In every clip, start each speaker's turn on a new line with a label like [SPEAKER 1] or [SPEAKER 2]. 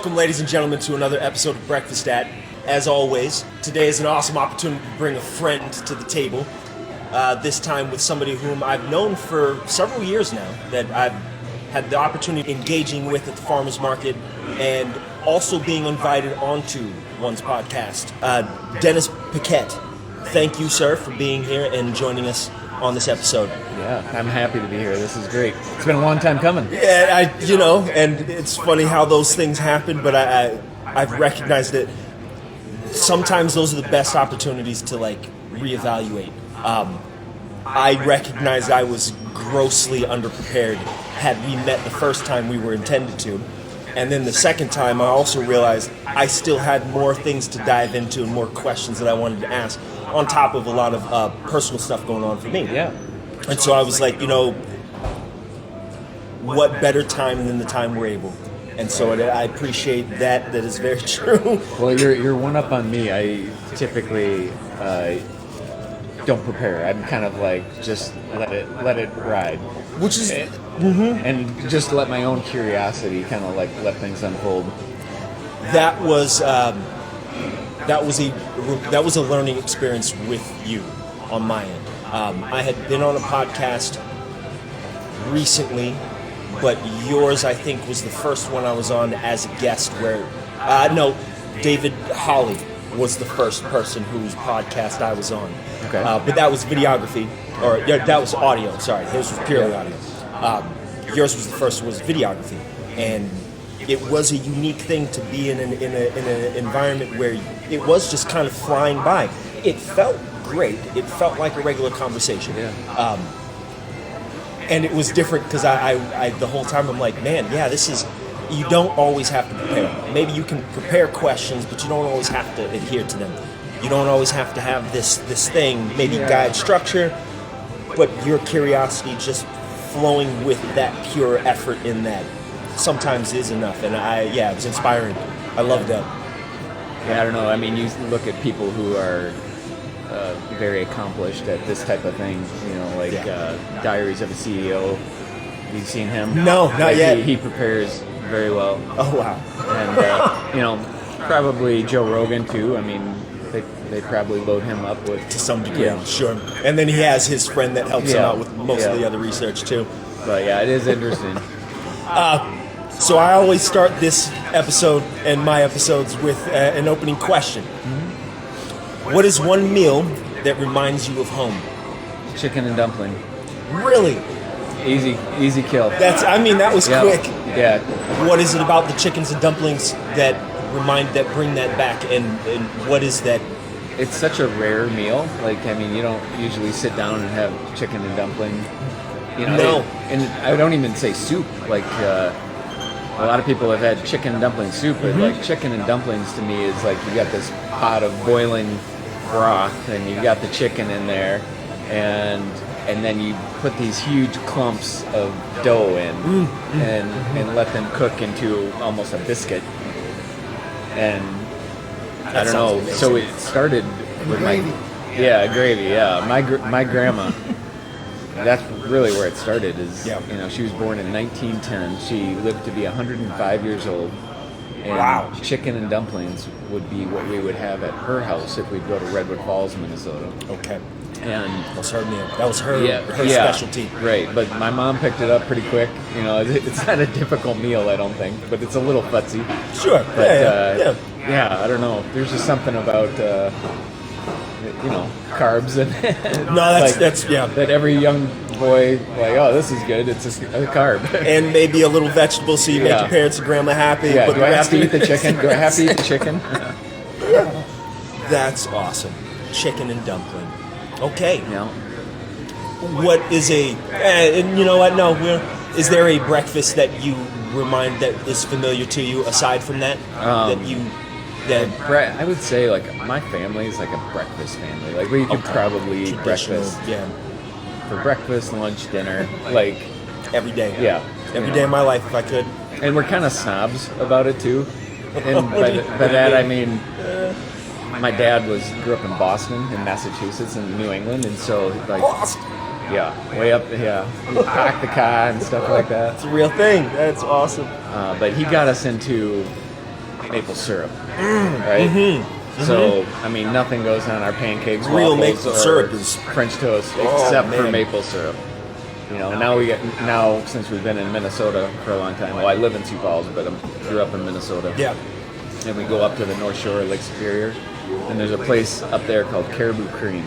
[SPEAKER 1] Welcome, ladies and gentlemen, to another episode of Breakfast At. As always, today is an awesome opportunity to bring a friend to the table. This time with somebody whom I've known for several years now, that I've had the opportunity of engaging with at the farmers market and also being invited onto one's podcast. Dennis Paquette, thank you, sir, for being here and joining us on this episode.
[SPEAKER 2] Yeah, I'm happy to be here. This is great. It's been a long time coming.
[SPEAKER 1] Yeah, and it's funny how those things happen, but I've recognized that sometimes those are the best opportunities to reevaluate. I recognized I was grossly underprepared had we met the first time we were intended to. And then the second time, I also realized I still had more things to dive into and more questions that I wanted to ask, on top of a lot of personal stuff going on for me.
[SPEAKER 2] Yeah.
[SPEAKER 1] And so I was like, what better time than the time we're able? And so I appreciate that. That is very true.
[SPEAKER 2] Well, you're one up on me. I typically don't prepare. I'm kind of like just let it ride.
[SPEAKER 1] Which is
[SPEAKER 2] and just let my own curiosity kind of let things unfold.
[SPEAKER 1] That was a learning experience with you on my end. I had been on a podcast recently, but yours, I think, was the first one I was on as a guest where... David Holly was the first person whose podcast I was on.
[SPEAKER 2] Okay.
[SPEAKER 1] But that was videography, that was audio, sorry. His was purely audio. Yours was the first, was videography. And it was a unique thing to be in an environment where it was just kind of flying by. It felt great. It felt like a regular conversation.
[SPEAKER 2] Yeah.
[SPEAKER 1] And it was different because I the whole time I'm like, man, yeah, this is, you don't always have to prepare. Maybe you can prepare questions, but you don't always have to adhere to them. You don't always have to have this thing, maybe guide structure, but your curiosity just flowing with that pure effort in that sometimes is enough. And it was inspiring. I loved that.
[SPEAKER 2] Yeah, I don't know. I mean, you look at people who are very accomplished at this type of thing, Diaries of a CEO. Have you seen him?
[SPEAKER 1] No, not yet.
[SPEAKER 2] He prepares very well.
[SPEAKER 1] Oh, wow.
[SPEAKER 2] And, probably Joe Rogan, too. I mean, they probably load him up with...
[SPEAKER 1] To some degree, sure. And then he has his friend that helps him out with most of the other research, too.
[SPEAKER 2] But, yeah, it is interesting.
[SPEAKER 1] So I always start this episode and my episodes with an opening question.
[SPEAKER 2] Mm-hmm.
[SPEAKER 1] What is one meal that reminds you of home?
[SPEAKER 2] Chicken and dumpling.
[SPEAKER 1] Really?
[SPEAKER 2] Easy kill.
[SPEAKER 1] That was quick.
[SPEAKER 2] Yeah.
[SPEAKER 1] What is it about the chickens and dumplings that bring that back, and what is that?
[SPEAKER 2] It's such a rare meal. You don't usually sit down and have chicken and dumpling.
[SPEAKER 1] No.
[SPEAKER 2] And I don't even say soup. A lot of people have had chicken and dumpling soup, but chicken and dumplings to me is you got this pot of boiling broth, and you got the chicken in there, and then you put these huge clumps of dough in and let them cook into almost a biscuit. And I don't know.
[SPEAKER 1] Amazing.
[SPEAKER 2] So it started with
[SPEAKER 1] gravy.
[SPEAKER 2] Gravy. Yeah, my grandma. That's really where it started. She was born in 1910. She lived to be 105 years old. And
[SPEAKER 1] wow.
[SPEAKER 2] Chicken and dumplings would be what we would have at her house if we'd go to Redwood Falls, Minnesota.
[SPEAKER 1] Okay.
[SPEAKER 2] And
[SPEAKER 1] that was her meal. That was her specialty.
[SPEAKER 2] Right, but my mom picked it up pretty quick. It's not a difficult meal, I don't think, but it's a little futzy.
[SPEAKER 1] Sure.
[SPEAKER 2] But, I don't know. There's just something about carbs and that every young boy this is good. It's a carb
[SPEAKER 1] and maybe a little vegetable, so you make your parents and grandma happy.
[SPEAKER 2] Yeah.
[SPEAKER 1] But
[SPEAKER 2] do I have to eat the chicken? Do I have to eat the chicken?
[SPEAKER 1] That's awesome. Chicken and dumpling. Okay.
[SPEAKER 2] Yeah.
[SPEAKER 1] What is and you know what? No, is there a breakfast that you remind that is familiar to you aside from that?
[SPEAKER 2] I would say my family is a breakfast family. We could probably eat breakfast.
[SPEAKER 1] Yeah.
[SPEAKER 2] For breakfast, lunch, dinner,
[SPEAKER 1] every day.
[SPEAKER 2] Yeah.
[SPEAKER 1] Every day of my life, if I could.
[SPEAKER 2] And we're kind of snobs about it too. And by that I mean, my dad grew up in Boston, in Massachusetts, and New England, and so
[SPEAKER 1] Boston.
[SPEAKER 2] Yeah, way up. Yeah, we pack the car and stuff like that.
[SPEAKER 1] It's a real thing. That's awesome.
[SPEAKER 2] But he got us into maple syrup, right? So, I mean, nothing goes on our pancakes,
[SPEAKER 1] Real
[SPEAKER 2] waffles,
[SPEAKER 1] maple
[SPEAKER 2] or
[SPEAKER 1] syrup is
[SPEAKER 2] French toast except for
[SPEAKER 1] man.
[SPEAKER 2] maple syrup. You know, now since we've been in Minnesota for a long time. Well, I live in Sioux Falls, but I grew up in Minnesota.
[SPEAKER 1] Yeah.
[SPEAKER 2] And we go up to the North Shore of Lake Superior, and there's a place up there called Caribou Cream,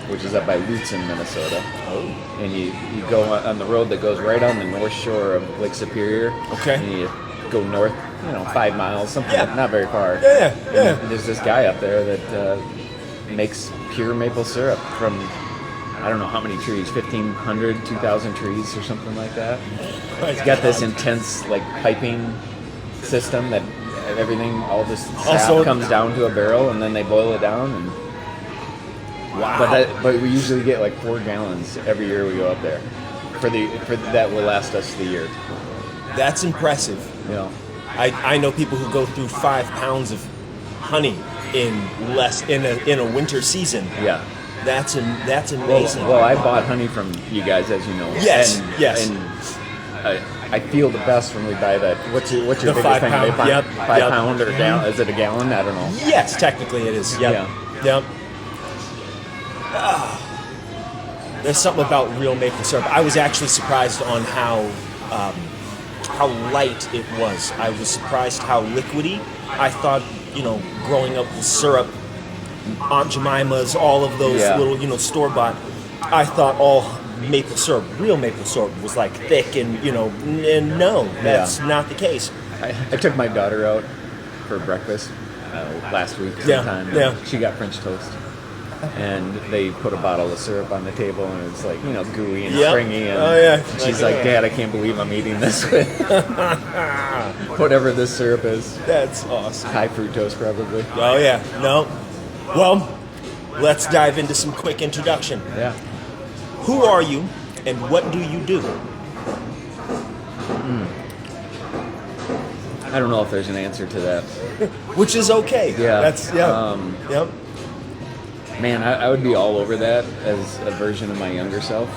[SPEAKER 2] which is up by Lutzen, Minnesota.
[SPEAKER 1] Oh.
[SPEAKER 2] And you go on the road that goes right on the North Shore of Lake Superior.
[SPEAKER 1] Okay.
[SPEAKER 2] And you go north, 5 miles, something
[SPEAKER 1] Yeah.
[SPEAKER 2] not very far.
[SPEAKER 1] Yeah. Yeah.
[SPEAKER 2] And there's this guy up there that makes pure maple syrup from, I don't know how many trees, 1,500, 2,000 trees or something like that. He's got this intense like piping system that everything, all this sap
[SPEAKER 1] Also-
[SPEAKER 2] comes down to a barrel, and then they boil it down. And
[SPEAKER 1] Wow.
[SPEAKER 2] but we usually get like 4 gallons every year we go up there. For that will last us the year.
[SPEAKER 1] That's impressive.
[SPEAKER 2] You know.
[SPEAKER 1] I know people who go through 5 pounds of honey in a winter season.
[SPEAKER 2] Yeah.
[SPEAKER 1] That's amazing.
[SPEAKER 2] Well, I bought honey from you guys, as you know.
[SPEAKER 1] Yes,
[SPEAKER 2] And,
[SPEAKER 1] yes.
[SPEAKER 2] And I feel the best when we buy that. What's your
[SPEAKER 1] The
[SPEAKER 2] biggest
[SPEAKER 1] 5
[SPEAKER 2] thing?
[SPEAKER 1] pound, yep,
[SPEAKER 2] 5
[SPEAKER 1] yep.
[SPEAKER 2] pound or a gallon? Is it a gallon? I don't know.
[SPEAKER 1] Yes, technically it is. Yep.
[SPEAKER 2] Yeah.
[SPEAKER 1] Yep. There's something about real maple syrup. I was actually surprised on how light it was. I was surprised how liquidy. I thought, growing up with syrup, Aunt Jemima's, all of those
[SPEAKER 2] Yeah.
[SPEAKER 1] little, store-bought, I thought all maple syrup, real maple syrup, was like thick and, and no, that's not the case.
[SPEAKER 2] I took my daughter out for breakfast last week sometime.
[SPEAKER 1] Yeah.
[SPEAKER 2] And she got French toast. And they put a bottle of syrup on the table, and it's like, gooey and
[SPEAKER 1] Yep.
[SPEAKER 2] stringy. And
[SPEAKER 1] Oh, yeah.
[SPEAKER 2] she's like, Dad, I can't believe I'm eating this with whatever this syrup is.
[SPEAKER 1] That's awesome.
[SPEAKER 2] High fructose, probably.
[SPEAKER 1] Oh, yeah. No. Well, let's dive into some quick introduction.
[SPEAKER 2] Yeah.
[SPEAKER 1] Who are you, and what do you do?
[SPEAKER 2] I don't know if there's an answer to that.
[SPEAKER 1] Which is okay.
[SPEAKER 2] Yeah.
[SPEAKER 1] Yep.
[SPEAKER 2] Man, I would be all over that as a version of my younger self.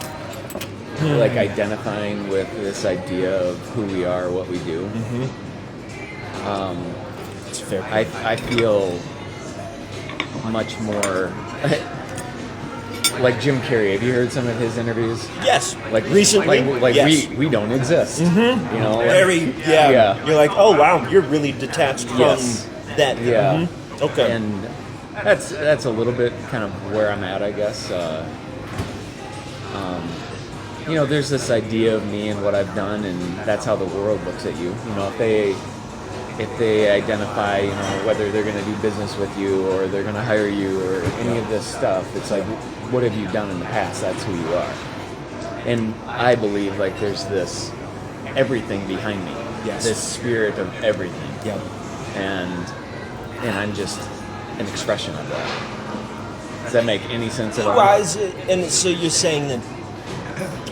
[SPEAKER 2] Like identifying with this idea of who we are, what we do.
[SPEAKER 1] It's fair.
[SPEAKER 2] I feel much more like Jim Carrey. Have you heard some of his interviews?
[SPEAKER 1] Yes.
[SPEAKER 2] Like
[SPEAKER 1] recently.
[SPEAKER 2] like
[SPEAKER 1] yes.
[SPEAKER 2] we don't exist. Like,
[SPEAKER 1] Very. Yeah.
[SPEAKER 2] Yeah.
[SPEAKER 1] You're like, oh wow, you're really detached from
[SPEAKER 2] Yes.
[SPEAKER 1] that.
[SPEAKER 2] Yeah.
[SPEAKER 1] Okay.
[SPEAKER 2] And that's a little bit kind of where I'm at, I guess. There's this idea of me and what I've done, and that's how the world looks at you. If they identify, whether they're going to do business with you or they're going to hire you or any of this stuff, it's like, what have you done in the past? That's who you are. And I believe like there's this everything behind me.
[SPEAKER 1] Yes.
[SPEAKER 2] This spirit of everything.
[SPEAKER 1] Yep.
[SPEAKER 2] And I'm just an expression of that. Does that make any sense at all?
[SPEAKER 1] And so you're saying that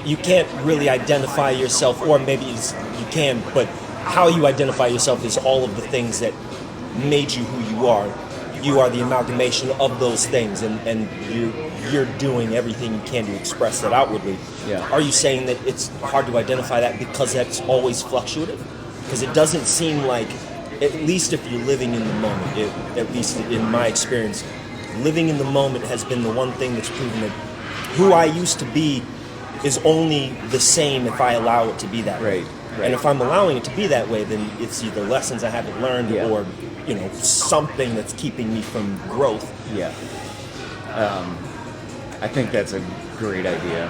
[SPEAKER 1] you can't really identify yourself, or maybe you can, but how you identify yourself is all of the things that made you who you are. You are the amalgamation of those things, and you're doing everything you can to express that outwardly.
[SPEAKER 2] Yeah.
[SPEAKER 1] Are you saying that it's hard to identify that because that's always fluctuative? Because it doesn't seem like, at least if you're living in the moment, at least in my experience, living in the moment has been the one thing that's proven that who I used to be is only the same if I allow it to be that way.
[SPEAKER 2] Right.
[SPEAKER 1] And if I'm allowing it to be that way, then it's either lessons I haven't learned
[SPEAKER 2] Yeah.
[SPEAKER 1] or, something that's keeping me from growth.
[SPEAKER 2] Yeah. I think that's a great idea.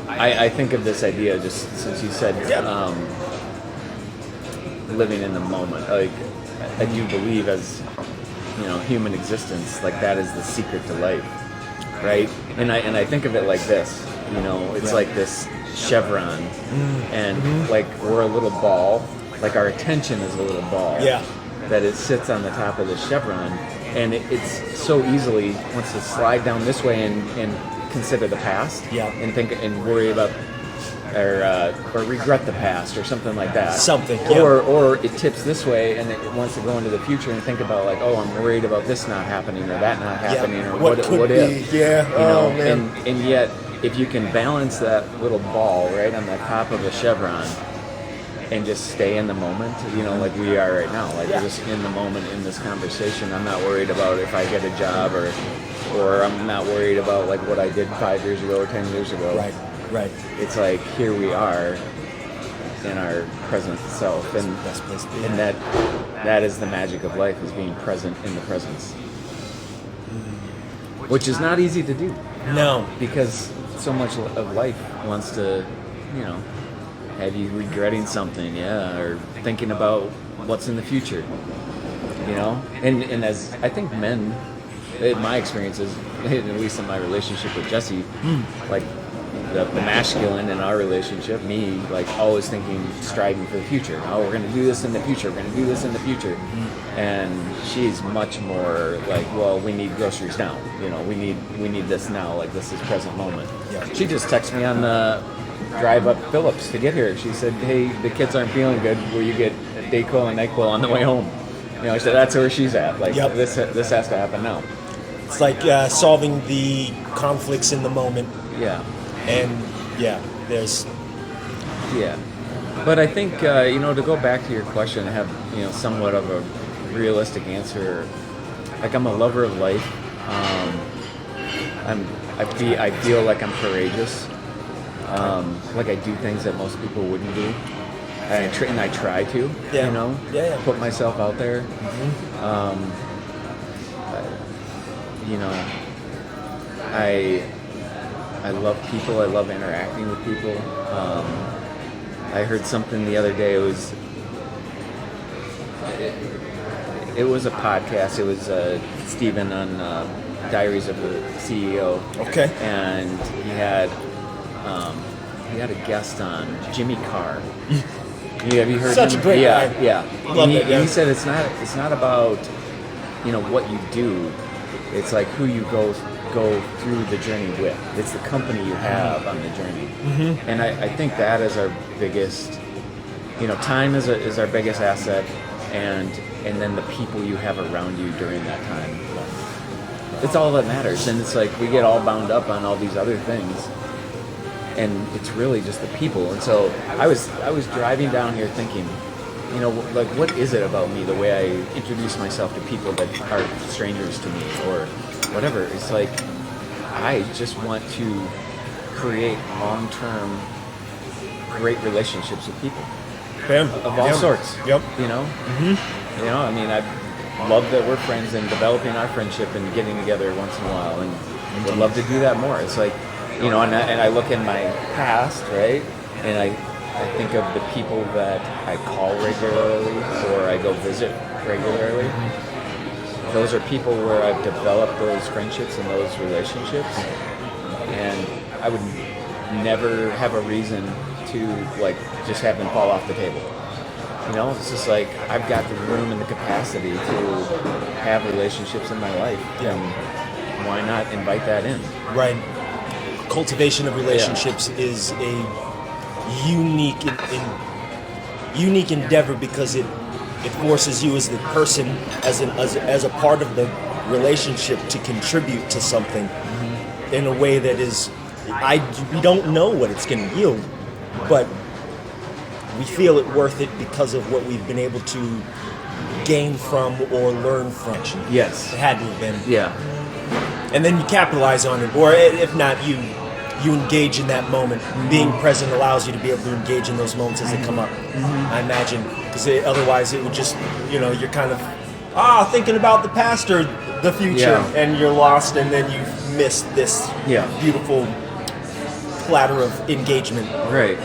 [SPEAKER 2] I think of this idea just since you said living in the moment. Like, I do believe as, human existence, like that is the secret to life, right? And I think of it like this, it's like this chevron, and like we're a little ball, like our attention is a little ball, that it sits on the top of the chevron, and it's so easily wants to slide down this way and consider the past, and think and worry about or regret the past or something like that. Or it tips this way and it wants to go into the future and think about like, oh, I'm worried about this not happening or that not happening or what if.
[SPEAKER 1] Man.
[SPEAKER 2] And yet if you can balance that little ball right on the top of the chevron and just stay in the moment, like we are right now. Like we're just in the moment in this conversation. I'm not worried about if I get a job or I'm not worried about like what I did 5 years ago or 10 years ago.
[SPEAKER 1] Right.
[SPEAKER 2] It's like here we are in our present self, and
[SPEAKER 1] the best place to be.
[SPEAKER 2] And that is the magic of life, is being present in the presence, which is not easy to do.
[SPEAKER 1] No,
[SPEAKER 2] because so much of life wants to, have you regretting something, or thinking about what's in the future, and as I think men, in my experiences, at least in my relationship with Jesse, like the masculine in our relationship, me, like always thinking, striving for the future. Oh, we're going to do this in the future. We're going to do this in the future. And she's much more like, well, we need groceries now. We need this now. Like this is present moment.
[SPEAKER 1] Yeah.
[SPEAKER 2] She just texted me on the drive up Phillips to get here. She said, hey, the kids aren't feeling good. Will you get Dayquil and NyQuil on the way home? I said, that's where she's at. Like this has to happen now.
[SPEAKER 1] It's like solving the conflicts in the moment.
[SPEAKER 2] Yeah.
[SPEAKER 1] And there's
[SPEAKER 2] but I think to go back to your question and have somewhat of a realistic answer. Like I'm a lover of life. I feel like I'm courageous. Like I do things that most people wouldn't do. And I try to. Put myself out there. I love people. I love interacting with people. I heard something the other day. It was a podcast. It was Stephen on Diaries of the CEO.
[SPEAKER 1] okay.
[SPEAKER 2] And he had a guest on, Jimmy Carr. Have you heard
[SPEAKER 1] Such
[SPEAKER 2] him?
[SPEAKER 1] a great guy.
[SPEAKER 2] Yeah.
[SPEAKER 1] Love
[SPEAKER 2] And
[SPEAKER 1] it, yeah.
[SPEAKER 2] he said it's not about what you do. It's like who you go through the journey with. It's the company you have on the journey.
[SPEAKER 1] Mm-hmm.
[SPEAKER 2] And I think that is our biggest, time is our biggest asset, and then the people you have around you during that time. It's all that matters. And it's like we get all bound up on all these other things, and it's really just the people. And so I was driving down here thinking, like what is it about me, the way I introduce myself to people that are strangers to me or whatever. It's like I just want to create long-term great relationships with people of all sorts.
[SPEAKER 1] Yep.
[SPEAKER 2] I mean, I love that we're friends and developing our friendship and getting together once in a while, and would love to do that more. It's like, and I look in my past, right, and I think of the people that I call regularly or I go visit regularly. Those are people where I've developed those friendships and those relationships, and I would never have a reason to like just have them fall off the table. It's just like I've got the room and the capacity to have relationships in my life, and why not invite that in?
[SPEAKER 1] Right. Cultivation of relationships is a unique endeavor because it forces you as the person, as a part of the relationship, to contribute to something in a way that is, we don't know what it's going to yield, but we feel it worth it because of what we've been able to gain from or learn from.
[SPEAKER 2] Yes.
[SPEAKER 1] It had to have been.
[SPEAKER 2] Yeah.
[SPEAKER 1] And then you capitalize on it, or if not, you engage in that moment. Being present allows you to be able to engage in those moments as they come up. I imagine, because otherwise it would just, you're kind of thinking about the past or the future, and you're lost, and then you've missed this beautiful platter of engagement.
[SPEAKER 2] Right.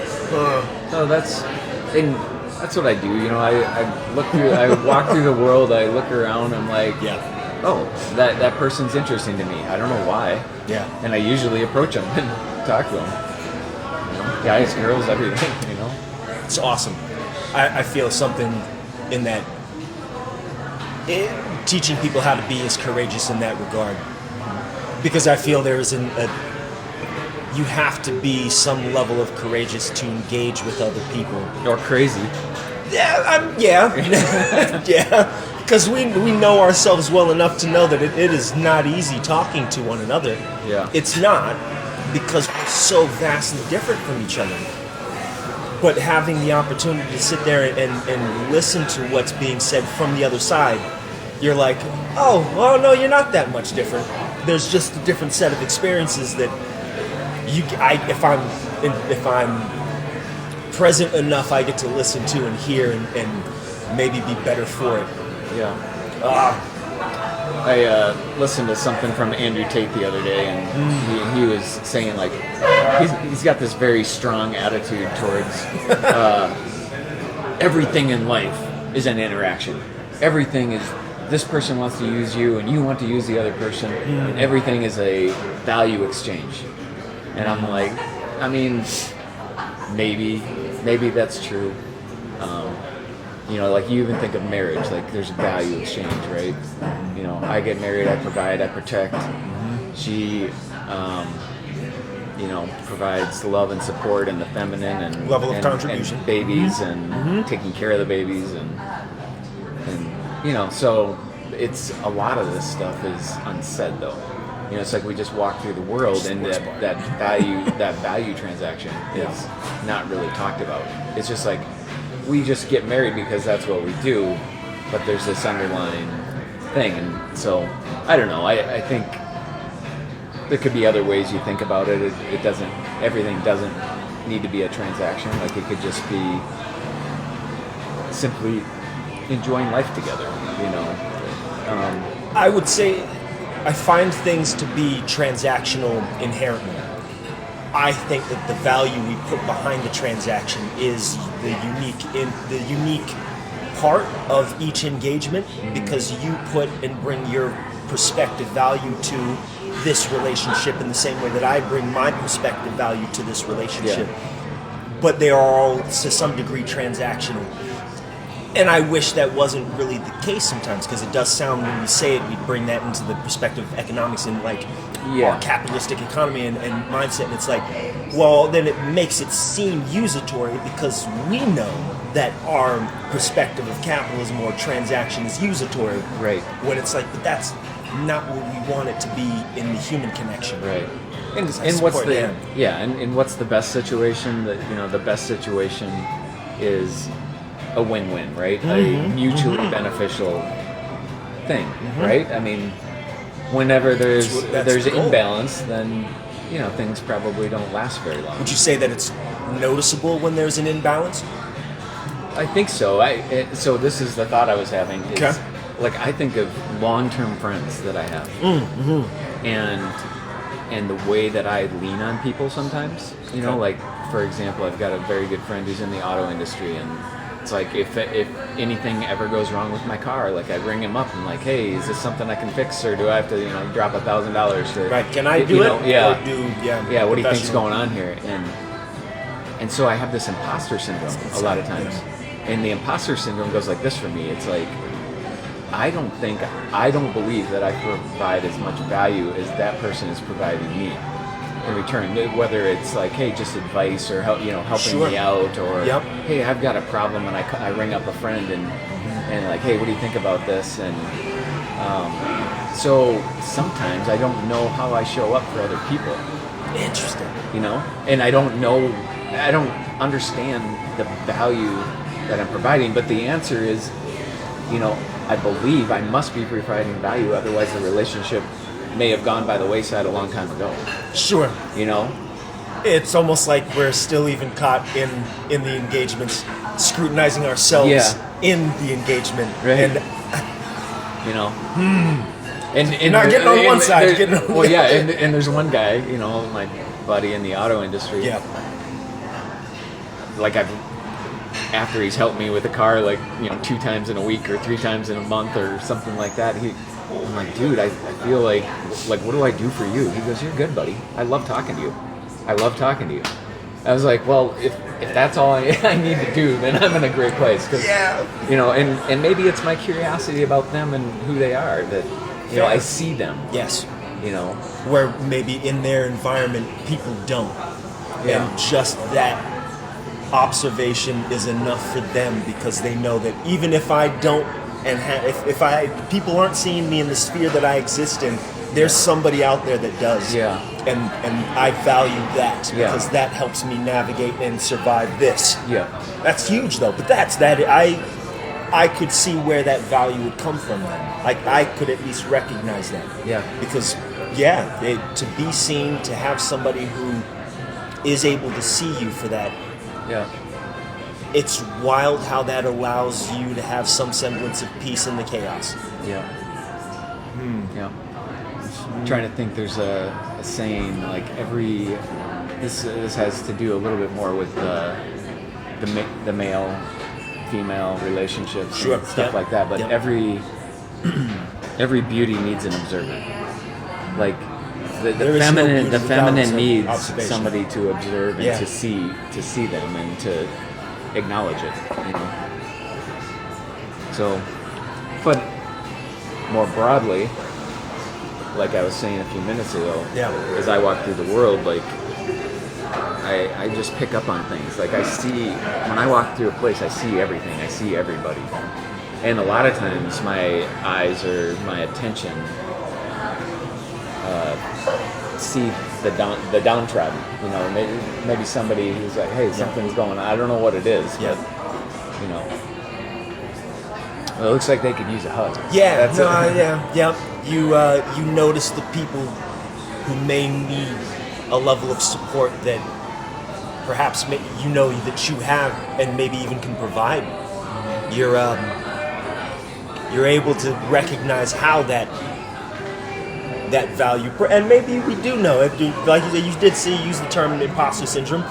[SPEAKER 2] So that's what I do. I look through, I walk through the world, I look around, I'm like, oh, that person's interesting to me. I don't know why.
[SPEAKER 1] Yeah.
[SPEAKER 2] And I usually approach them and talk to them. Guys, girls, everything.
[SPEAKER 1] It's awesome. I feel something in that. Teaching people how to be is courageous in that regard, because I feel there is you have to be some level of courageous to engage with other people.
[SPEAKER 2] Or crazy.
[SPEAKER 1] Yeah. Yeah. Because we know ourselves well enough to know that it is not easy talking to one another.
[SPEAKER 2] Yeah.
[SPEAKER 1] It's not, because we're so vastly different from each other. but having the opportunity to sit there and listen to what's being said from the other side, you're like, oh, well, no, you're not that much different. There's just a different set of experiences that if I'm present enough, I get to listen to and hear and maybe be better for it.
[SPEAKER 2] Yeah. I listened to something from Andrew Tate the other day, and he was saying, like, he's got this very strong attitude towards everything in life is an interaction. Everything is, this person wants to use you, and you want to use the other person, and everything is a value exchange. And I'm like, I mean, maybe that's true. You know, like you even think of marriage, like there's a value exchange, right? You know, I get married, I provide, I protect. She, you know, provides love and support and the feminine and
[SPEAKER 1] level of contribution,
[SPEAKER 2] and babies and taking care of the babies and you know, so it's a lot of this stuff is unsaid though. You know, it's like we just walk through the world and that value transaction is not really talked about. It's just like we just get married because that's what we do, but there's this underlying thing. And so, I don't know, I think there could be other ways you think about it. It doesn't, everything doesn't need to be a transaction. Like it could just be simply enjoying life together, you know.
[SPEAKER 1] I would say I find things to be transactional inherently. I think that the value we put behind the transaction is the unique part of each engagement, because you put and bring your perspective value to this relationship in the same way that I bring my perspective value to this relationship. But they are all to some degree transactional. And I wish that wasn't really the case sometimes, because it does sound, when we say it, we bring that into the perspective of economics and like our capitalistic economy and mindset. And it's like, well, then it makes it seem usatory, because we know that our perspective of capitalism or transaction is usatory.
[SPEAKER 2] Right.
[SPEAKER 1] When it's like, but that's not what we want it to be in the human connection.
[SPEAKER 2] Right. And what's the and what's the best situation? That, you know, the best situation is a win-win, right? A mutually beneficial thing, right? I mean, whenever there's imbalance, then, you know, things probably don't last very long.
[SPEAKER 1] Would you say that it's noticeable when there's an imbalance?
[SPEAKER 2] I think so. So this is the thought I was having. Is, like, I think of long-term friends that I have, and the way that I lean on people sometimes. You know, like, for example, I've got a very good friend who's in the auto industry, and it's like, if anything ever goes wrong with my car, like, I ring him up and like, hey, is this something I can fix, or do I have to, you know, drop $1,000 to?
[SPEAKER 1] Right? Can I do it?
[SPEAKER 2] Yeah. What do you think's going on here? And so I have this imposter syndrome a lot of times, and the imposter syndrome goes like this for me. It's like, I don't believe that I provide as much value as that person is providing me in return, whether it's like, hey, just advice, or help, you know, helping me out, or hey, I've got a problem, and I ring up a friend and like, hey, what do you think about this? And so sometimes I don't know how I show up for other people.
[SPEAKER 1] Interesting.
[SPEAKER 2] You know, and I don't understand the value that I'm providing, but the answer is, you know, I believe I must be providing value, otherwise the relationship may have gone by the wayside a long time ago.
[SPEAKER 1] Sure.
[SPEAKER 2] You know?
[SPEAKER 1] It's almost like we're still even caught in the engagements, scrutinizing ourselves in the engagement.
[SPEAKER 2] Right.
[SPEAKER 1] And,
[SPEAKER 2] you know? And
[SPEAKER 1] not getting on one side, getting on the other.
[SPEAKER 2] And there's one guy, you know, my buddy in the auto industry.
[SPEAKER 1] Yeah.
[SPEAKER 2] Like, after he's helped me with a car, like, you know, 2 times in a week or 3 times in a month or something like that, I'm like, dude, I feel like, what do I do for you? He goes, you're good, buddy. I love talking to you. I was like, well, if that's all I need to do, then I'm in a great place. Cause, you know, and maybe it's my curiosity about them and who they are that, you know, I see them.
[SPEAKER 1] Yes.
[SPEAKER 2] You know.
[SPEAKER 1] Where maybe in their environment, people don't.
[SPEAKER 2] Yeah.
[SPEAKER 1] And just that observation is enough for them, because they know that even if I don't, and if people aren't seeing me in the sphere that I exist in, there's somebody out there that does.
[SPEAKER 2] Yeah.
[SPEAKER 1] and I value that
[SPEAKER 2] Yeah.
[SPEAKER 1] because that helps me navigate and survive this.
[SPEAKER 2] Yeah.
[SPEAKER 1] That's huge though, but that's that I could see where that value would come from then. Like I could at least recognize that.
[SPEAKER 2] Yeah.
[SPEAKER 1] Because to be seen, to have somebody who is able to see you for that,
[SPEAKER 2] Yeah.
[SPEAKER 1] it's wild how that allows you to have some semblance of peace in the chaos.
[SPEAKER 2] Yeah. Yeah. I'm trying to think. There's a saying like this has to do a little bit more with the male female relationships
[SPEAKER 1] Sure.
[SPEAKER 2] and stuff like that. But
[SPEAKER 1] Yep.
[SPEAKER 2] every beauty needs an observer. Like the
[SPEAKER 1] There is no
[SPEAKER 2] feminine
[SPEAKER 1] beauty
[SPEAKER 2] the
[SPEAKER 1] without
[SPEAKER 2] feminine needs
[SPEAKER 1] observation.
[SPEAKER 2] somebody to observe and
[SPEAKER 1] Yeah.
[SPEAKER 2] to see them and to acknowledge it. You know. So, but more broadly, like I was saying a few minutes ago,
[SPEAKER 1] Yeah.
[SPEAKER 2] as I walk through the world, like I just pick up on things. Like I see, when I walk through a place, I see everything. I see everybody. And a lot of times my eyes or my attention see the downtrodden. You know, maybe somebody who's like, hey, something's going on. I don't know what it is,
[SPEAKER 1] Yeah.
[SPEAKER 2] but, you know. Well, it looks like they could use a hug.
[SPEAKER 1] Yeah,
[SPEAKER 2] That's
[SPEAKER 1] no,
[SPEAKER 2] it.
[SPEAKER 1] yeah. You notice the people who may need a level of support that perhaps you know that you have and maybe even can provide. You're able to recognize how that value, and maybe we do know it. Like you did use the term imposter syndrome.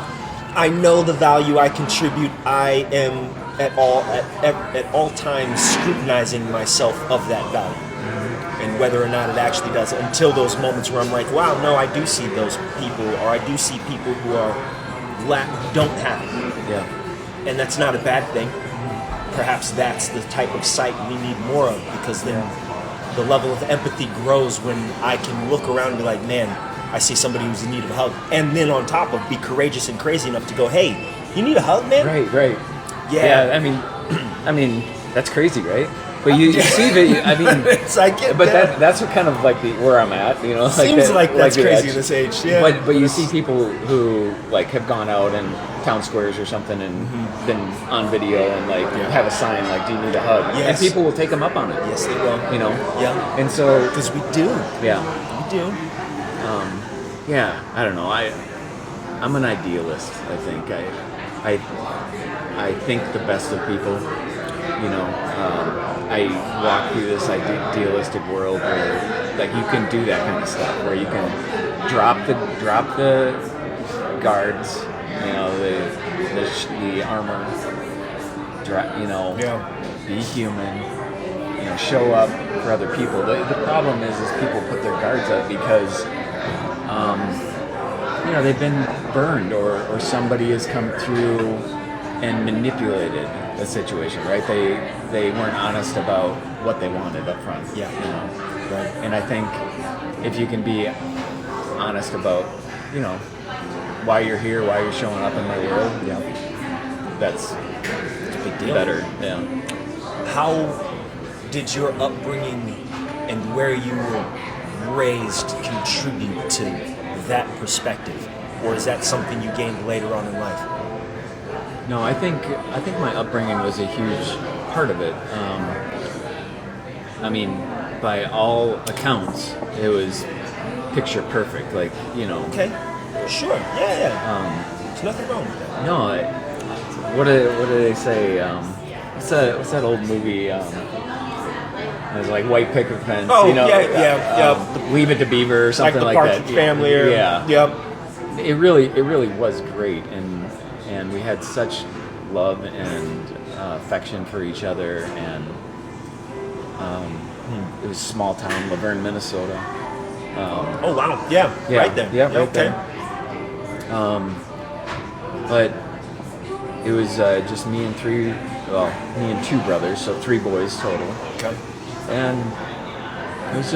[SPEAKER 1] I know the value I contribute. I am at all times scrutinizing myself of that value, and whether or not it actually does. Until those moments where I'm like, wow, no, I do see those people, or I do see people who are don't have it,
[SPEAKER 2] Yeah.
[SPEAKER 1] and that's not a bad thing. Perhaps that's the type of sight we need more of, because then the level of empathy grows when I can look around and be like, man, I see somebody who's in need of a hug, and then on top of be courageous and crazy enough to go, hey, you need a hug, man?
[SPEAKER 2] Right.
[SPEAKER 1] Yeah.
[SPEAKER 2] I mean, that's crazy, right? But you see that. I mean,
[SPEAKER 1] I get
[SPEAKER 2] but
[SPEAKER 1] that.
[SPEAKER 2] that's what kind of like where I'm at, you know.
[SPEAKER 1] Seems like that's
[SPEAKER 2] the
[SPEAKER 1] crazy
[SPEAKER 2] edge.
[SPEAKER 1] this age, yeah.
[SPEAKER 2] But you see people who like have gone out in town squares or something and been on video and like have a sign like, "Do you need a hug?"
[SPEAKER 1] Yes.
[SPEAKER 2] And people will take them up on it.
[SPEAKER 1] Yes, they will.
[SPEAKER 2] You know.
[SPEAKER 1] Yeah.
[SPEAKER 2] And so
[SPEAKER 1] Because we do.
[SPEAKER 2] yeah.
[SPEAKER 1] We do.
[SPEAKER 2] Yeah, I don't know. I'm an idealist. I think I think the best of people. You know, I walk through this idealistic world where like you can do that kind of stuff, where you can drop the guards, you know, the armor, you know, be human. You know, show up for other people. The problem is people put their guards up because, you know, they've been burned or somebody has come through and manipulated the situation, right? They weren't honest about what they wanted up front.
[SPEAKER 1] Yeah.
[SPEAKER 2] You know,
[SPEAKER 1] Right.
[SPEAKER 2] and I think if you can be honest about, you know, why you're here, why you're showing up in my world, that's
[SPEAKER 1] It's a big deal.
[SPEAKER 2] better. Yeah.
[SPEAKER 1] How did your upbringing and where you were raised contribute to that perspective? Or is that something you gained later on in life?
[SPEAKER 2] No, I think my upbringing was a huge part of it. I mean, by all accounts, it was picture perfect. Like, you know.
[SPEAKER 1] Okay. Sure. Yeah. There's nothing wrong with that.
[SPEAKER 2] No, what do they say? What's that old movie? There's like white picket fence.
[SPEAKER 1] Oh,
[SPEAKER 2] you know,
[SPEAKER 1] yeah.
[SPEAKER 2] Leave It to Beaver or something
[SPEAKER 1] Like
[SPEAKER 2] like,
[SPEAKER 1] the
[SPEAKER 2] that.
[SPEAKER 1] Partridge Family, or
[SPEAKER 2] Yep. It really was great, and we had such love and affection for each other, and it was a small town, Laverne, Minnesota.
[SPEAKER 1] Oh wow, yeah, right there.
[SPEAKER 2] Yeah, right
[SPEAKER 1] okay.
[SPEAKER 2] there. But it was just me and two brothers, so 3 boys total.
[SPEAKER 1] Okay.
[SPEAKER 2] And it was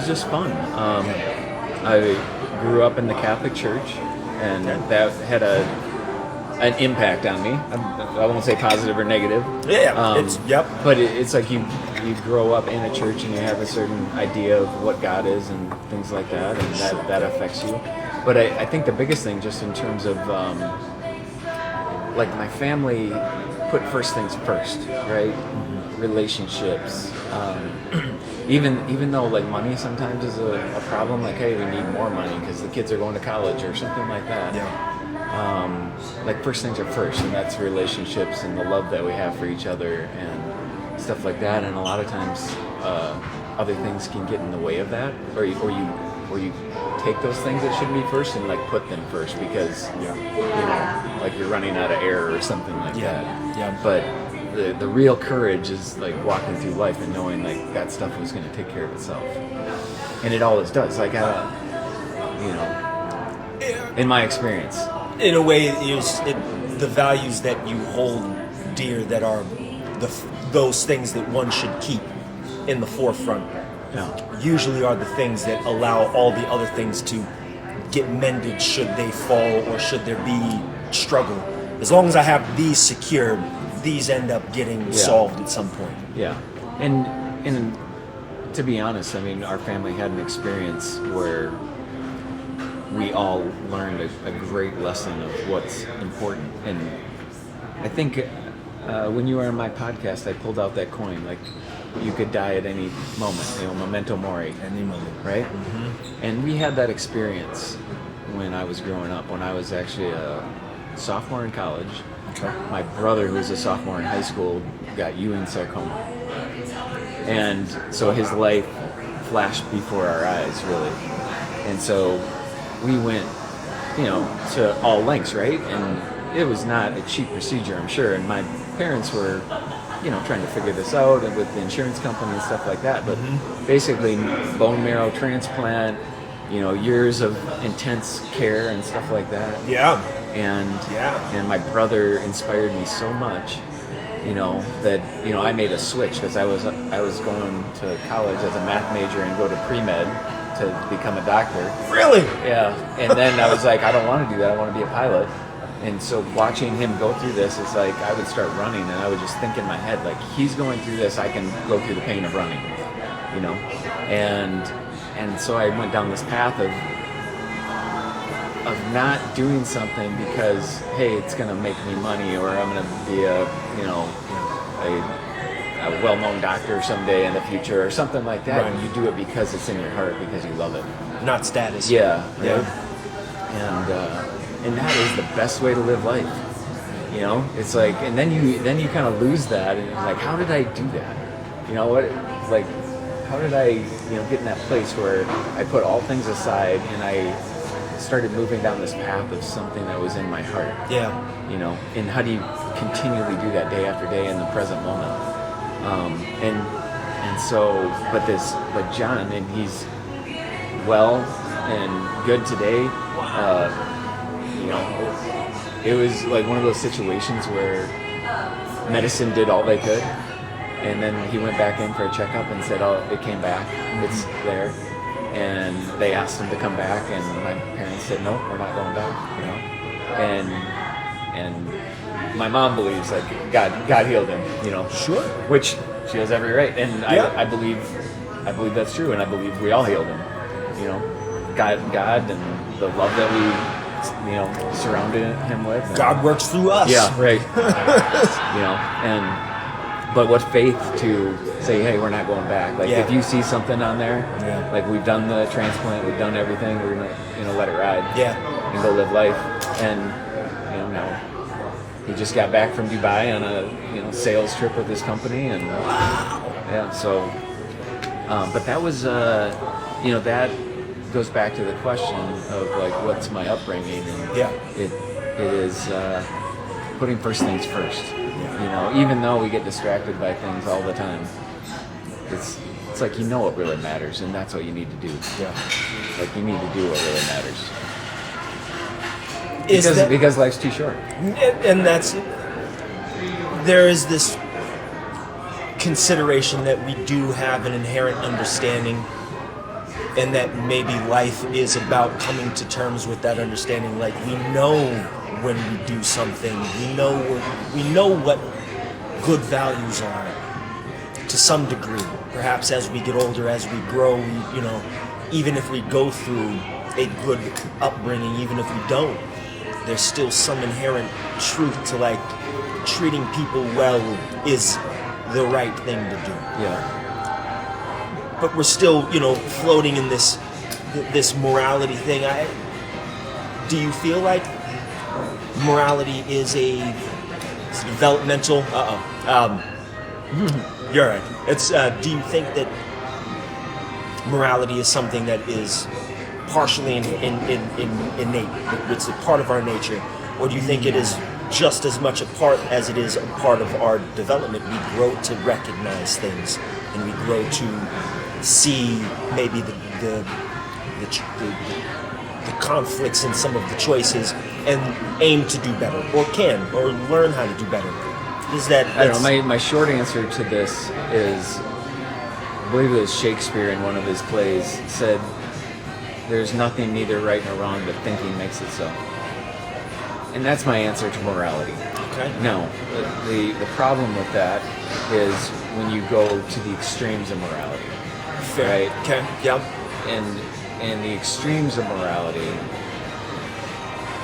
[SPEAKER 2] just fun. I grew up in the Catholic Church, and that had an impact on me. I won't say positive or negative.
[SPEAKER 1] Yeah.
[SPEAKER 2] But it's like you you grow up in a church and you have a certain idea of what God is and things like that, and that affects you. But I think the biggest thing, just in terms of like my family put first things first, right? Relationships. Even though like money sometimes is a problem, like, hey, we need more money because the kids are going to college or something like that. Like first things are first, and that's relationships and the love that we have for each other and stuff like that. And a lot of times other things can get in the way of that, or you take those things that should be first and like put them first because you know, like you're running out of air or something like that. But the real courage is like walking through life and knowing like that stuff was going to take care of itself, and it always does. Like you know, in my experience,
[SPEAKER 1] in a way, the values that you hold dear that are those things that one should keep in the forefront. Usually are the things that allow all the other things to get mended should they fall or should there be struggle. As long as I have these secured, these end up getting solved at some point.
[SPEAKER 2] And to be honest, I mean, our family had an experience where we all learned a great lesson of what's important. And I think when you were on my podcast, I pulled out that coin, like you could die at any moment, you know, memento mori.
[SPEAKER 1] Any moment.
[SPEAKER 2] Right? And we had that experience when I was growing up, when I was actually a sophomore in college. My brother, who was a sophomore in high school, got Ewing sarcoma. And so his life flashed before our eyes, really. And so we went, you know, to all lengths, right? And it was not a cheap procedure, I'm sure. And my parents were, you know, trying to figure this out and with the insurance company and stuff like that. But basically, bone marrow transplant, you know, years of intense care and stuff like that. And my brother inspired me so much, you know, that, you know, I made a switch because I was going to college as a math major and go to pre-med to become a doctor.
[SPEAKER 1] Really?
[SPEAKER 2] Yeah. And then I was like, I don't want to do that. I want to be a pilot. And so watching him go through this, it's like I would start running and I would just think in my head, like, he's going through this, I can go through the pain of running, you know? And so I went down this path of not doing something because, hey, it's going to make me money, or I'm going to be a well-known doctor someday in the future or something like that.
[SPEAKER 1] Right.
[SPEAKER 2] And you do it because it's in your heart, because you love it.
[SPEAKER 1] Not status.
[SPEAKER 2] Yeah. And that is the best way to live life. You know, it's like, and then you kind of lose that, and it's like, how did I do that? You know what? Like, how did I, you know, get in that place where I put all things aside and I started moving down this path of something that was in my heart. You know, and how do you continually do that day after day in the present moment? And so, but John, and he's well and good today. You know, it was like one of those situations where medicine did all they could, and then he went back in for a checkup and said, "Oh, it came back. It's there." And they asked him to come back, and my parents said, "No, we're not going back." You know, and my mom believes like God healed him. You know,
[SPEAKER 1] Sure.
[SPEAKER 2] which she has every right, and I believe that's true, and I believe we all healed him. You know, God, and the love that we, you know, surrounded him with. And
[SPEAKER 1] God works through us.
[SPEAKER 2] Yeah, right. You know, but what faith to say, hey, we're not going back. Like if you see something on there, like we've done the transplant, we've done everything, we're gonna, you know, let it ride. And go live life. And you know, now he just got back from Dubai on a, you know, sales trip with his company, and so but that was you know, that goes back to the question of like, what's my upbringing, and it is putting first things first. You know, even though we get distracted by things all the time, it's like, you know what really matters, and that's what you need to do. Like, you need to do what really matters. Because life's too short.
[SPEAKER 1] And there is this consideration that we do have an inherent understanding, and that maybe life is about coming to terms with that understanding. Like, we know when we do something, we know what good values are, to some degree. Perhaps as we get older, as we grow, even if we go through a good upbringing, even if we don't, there's still some inherent truth to like treating people well is the right thing to do.
[SPEAKER 2] Yeah.
[SPEAKER 1] But we're still, floating in this morality thing. Do you feel like morality is it's developmental? You're right. Do you think that morality is something that is partially innate? It's a part of our nature, or do you think it is just as much a part as it is a part of our development? We grow to recognize things, and we grow to see maybe the conflicts in some of the choices, and aim to do better, or learn how to do better. Is that?
[SPEAKER 2] I don't know. My short answer to this is, I believe it was Shakespeare in one of his plays said, "There's nothing neither right nor wrong, but thinking makes it so." And that's my answer to morality.
[SPEAKER 1] Okay.
[SPEAKER 2] No, the problem with that is when you go to the extremes of morality.
[SPEAKER 1] Fair.
[SPEAKER 2] Right?
[SPEAKER 1] Okay. Yeah.
[SPEAKER 2] And the extremes of morality,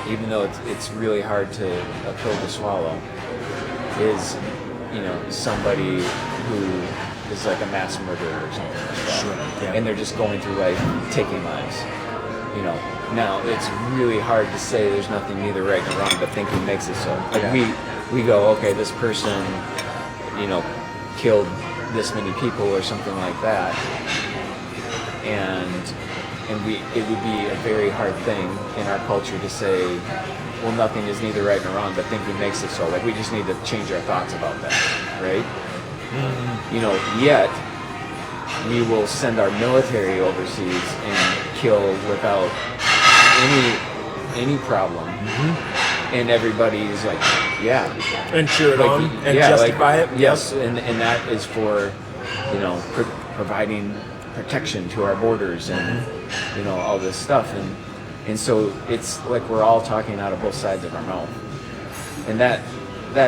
[SPEAKER 2] even though it's really hard to a pill to swallow, is somebody who is like a mass murderer or something like that.
[SPEAKER 1] Sure. Yeah.
[SPEAKER 2] And they're just going through life taking lives. Now it's really hard to say there's nothing neither right nor wrong, but thinking makes it so. Like we go, okay, this person, killed this many people or something like that, and it would be a very hard thing in our culture to say, well, nothing is neither right nor wrong, but thinking makes it so. Like, we just need to change our thoughts about that, right? Mm-hmm. Yet we will send our military overseas and kill without any problem, and everybody's like, yeah,
[SPEAKER 1] and cheer it
[SPEAKER 2] like,
[SPEAKER 1] on and justify it.
[SPEAKER 2] Yes, and that is for providing protection to our borders and all this stuff, and so it's like we're all talking out of both sides of our mouth, and that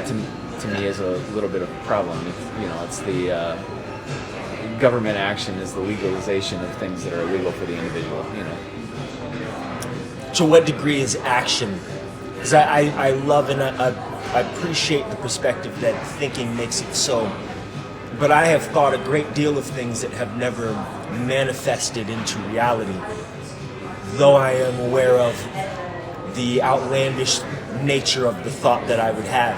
[SPEAKER 2] to me is a little bit of a problem. It's the government action is the legalization of things that are illegal for the individual.
[SPEAKER 1] To what degree is action? Because I love and I appreciate the perspective that thinking makes it so. But I have thought a great deal of things that have never manifested into reality, though I am aware of the outlandish nature of the thought that I would have.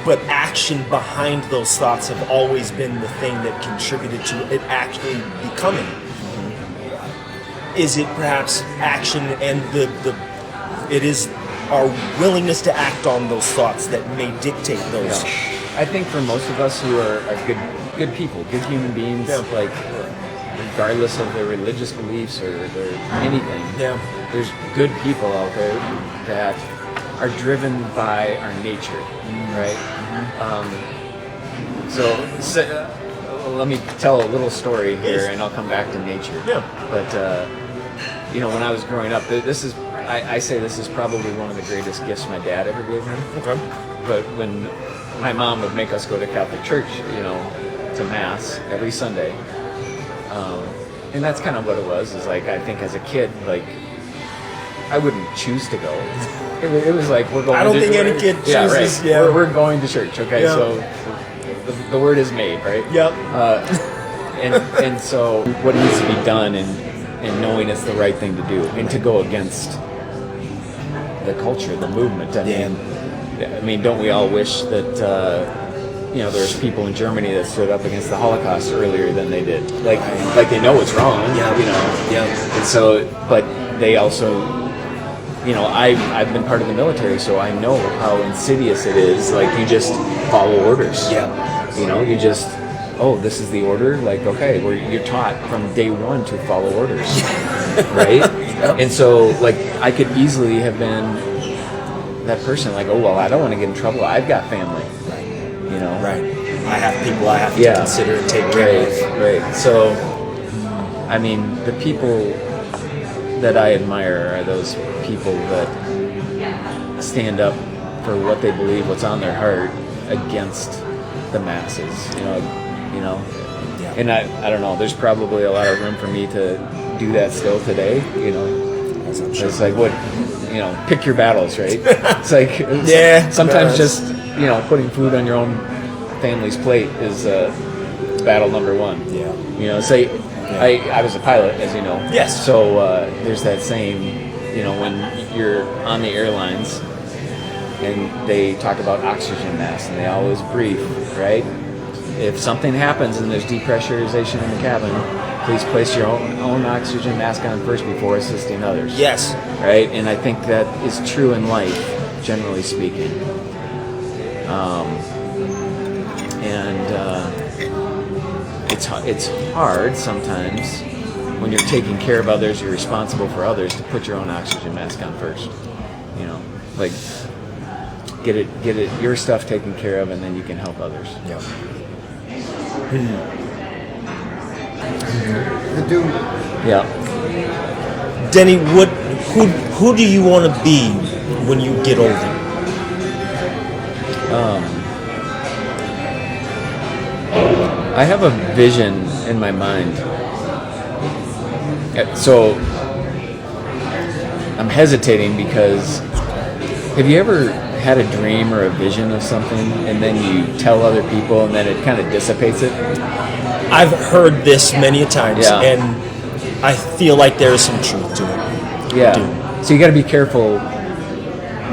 [SPEAKER 1] But action behind those thoughts have always been the thing that contributed to it actually becoming. Is it perhaps action and it is our willingness to act on those thoughts that may dictate those?
[SPEAKER 2] Yeah. I think for most of us who are good people, good human beings, like regardless of their religious beliefs or their anything, there's good people out there that are driven by our nature, right? So let me tell a little story here, and I'll come back to nature. Yeah. But when I was growing up, I say this is probably one of the greatest gifts my dad ever gave me.
[SPEAKER 1] Okay.
[SPEAKER 2] But when my mom would make us go to Catholic church, to Mass every Sunday, and that's kind of what it was. Is like, I think as a kid, like, I wouldn't choose to go. It was like, we're going.
[SPEAKER 1] I don't think any kid chooses.
[SPEAKER 2] Yeah, right.
[SPEAKER 1] Yeah.
[SPEAKER 2] We're going to church. Okay, so the word is made, right?
[SPEAKER 1] Yep.
[SPEAKER 2] And so what needs to be done, and knowing it's the right thing to do, and to go against the culture, the movement. I mean, don't we all wish that there's people in Germany that stood up against the Holocaust earlier than they did, like they know it's wrong. And so, but they also, I've been part of the military, so I know how insidious it is. Like, you just follow orders. You just, this is the order. Like, okay, you're taught from day one to follow orders, right? And so, like, I could easily have been that person, like, I don't want to get in trouble. I've got family,
[SPEAKER 1] Right. I have people I have to consider and take care of.
[SPEAKER 2] Right. So, I mean, the people that I admire are those people that stand up for what they believe, what's on their heart, against the masses, you know.
[SPEAKER 1] Yeah.
[SPEAKER 2] And I don't know. There's probably a lot of room for me to do that still today. You know, it's like what, pick your battles, right? It's like sometimes just putting food on your own family's plate is battle number one.
[SPEAKER 1] Yeah.
[SPEAKER 2] Say I was a pilot, as you know.
[SPEAKER 1] Yes.
[SPEAKER 2] So there's that saying, when you're on the airlines and they talk about oxygen masks and they always brief, right? If something happens and there's depressurization in the cabin, please place your own oxygen mask on first before assisting others.
[SPEAKER 1] Yes.
[SPEAKER 2] Right? And I think that is true in life, generally speaking. It's hard sometimes when you're taking care of others, you're responsible for others, to put your own oxygen mask on first. Like get your stuff taken care of, and then you can help others.
[SPEAKER 1] Yeah.
[SPEAKER 2] Yeah.
[SPEAKER 1] Denny, who do you want to be when you get older?
[SPEAKER 2] I have a vision in my mind. So I'm hesitating because have you ever had a dream or a vision of something and then you tell other people and then it kind of dissipates it?
[SPEAKER 1] I've heard this many times,
[SPEAKER 2] Yeah.
[SPEAKER 1] and I feel like there is some truth to it.
[SPEAKER 2] Yeah.
[SPEAKER 1] Dude.
[SPEAKER 2] So you got to be careful.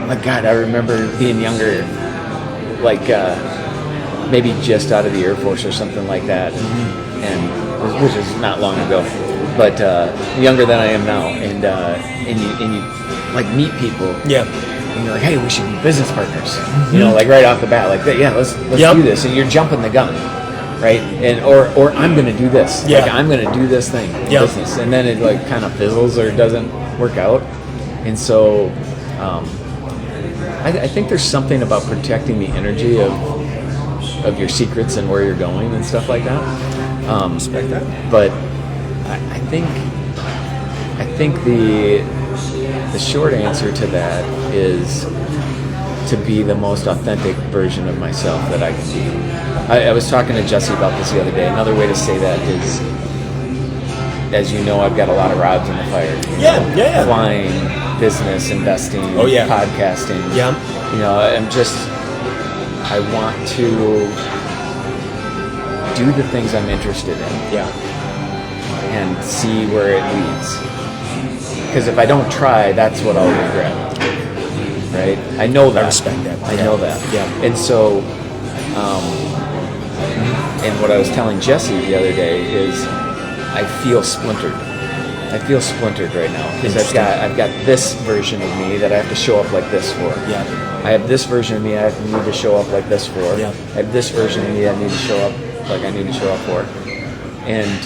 [SPEAKER 2] My God, I remember being younger, like maybe just out of the Air Force or something like that, and which is not long ago, but younger than I am now, and you like meet people.
[SPEAKER 1] Yeah.
[SPEAKER 2] And you're like, hey, we should be business partners. Like right off the bat, like that. Yeah, let's do this, and you're jumping the gun. Right, and or I'm going to do this.
[SPEAKER 1] Yeah.
[SPEAKER 2] Like I'm going to do this thing, business, and then it like kind of fizzles or doesn't work out. And so, I think there's something about protecting the energy of your secrets and where you're going and stuff like that.
[SPEAKER 1] Respect that.
[SPEAKER 2] But I think the short answer to that is to be the most authentic version of myself that I can be. I was talking to Jesse about this the other day. Another way to say that is, as you know, I've got a lot of rods in the fire.
[SPEAKER 1] Yeah.
[SPEAKER 2] Flying, business, investing, podcasting.
[SPEAKER 1] Yeah.
[SPEAKER 2] I want to do the things I'm interested in.
[SPEAKER 1] Yeah.
[SPEAKER 2] And see where it leads. Because if I don't try, that's what I'll regret. Right? I know that.
[SPEAKER 1] I respect that.
[SPEAKER 2] I know that.
[SPEAKER 1] Yeah.
[SPEAKER 2] And so, and what I was telling Jesse the other day is, I feel splintered. I feel splintered right now because I've got this version of me that I have to show up like this for.
[SPEAKER 1] Yeah.
[SPEAKER 2] I have this version of me I need to show up like this for.
[SPEAKER 1] Yeah.
[SPEAKER 2] I have this version of me I need to show up like I need to show up for. And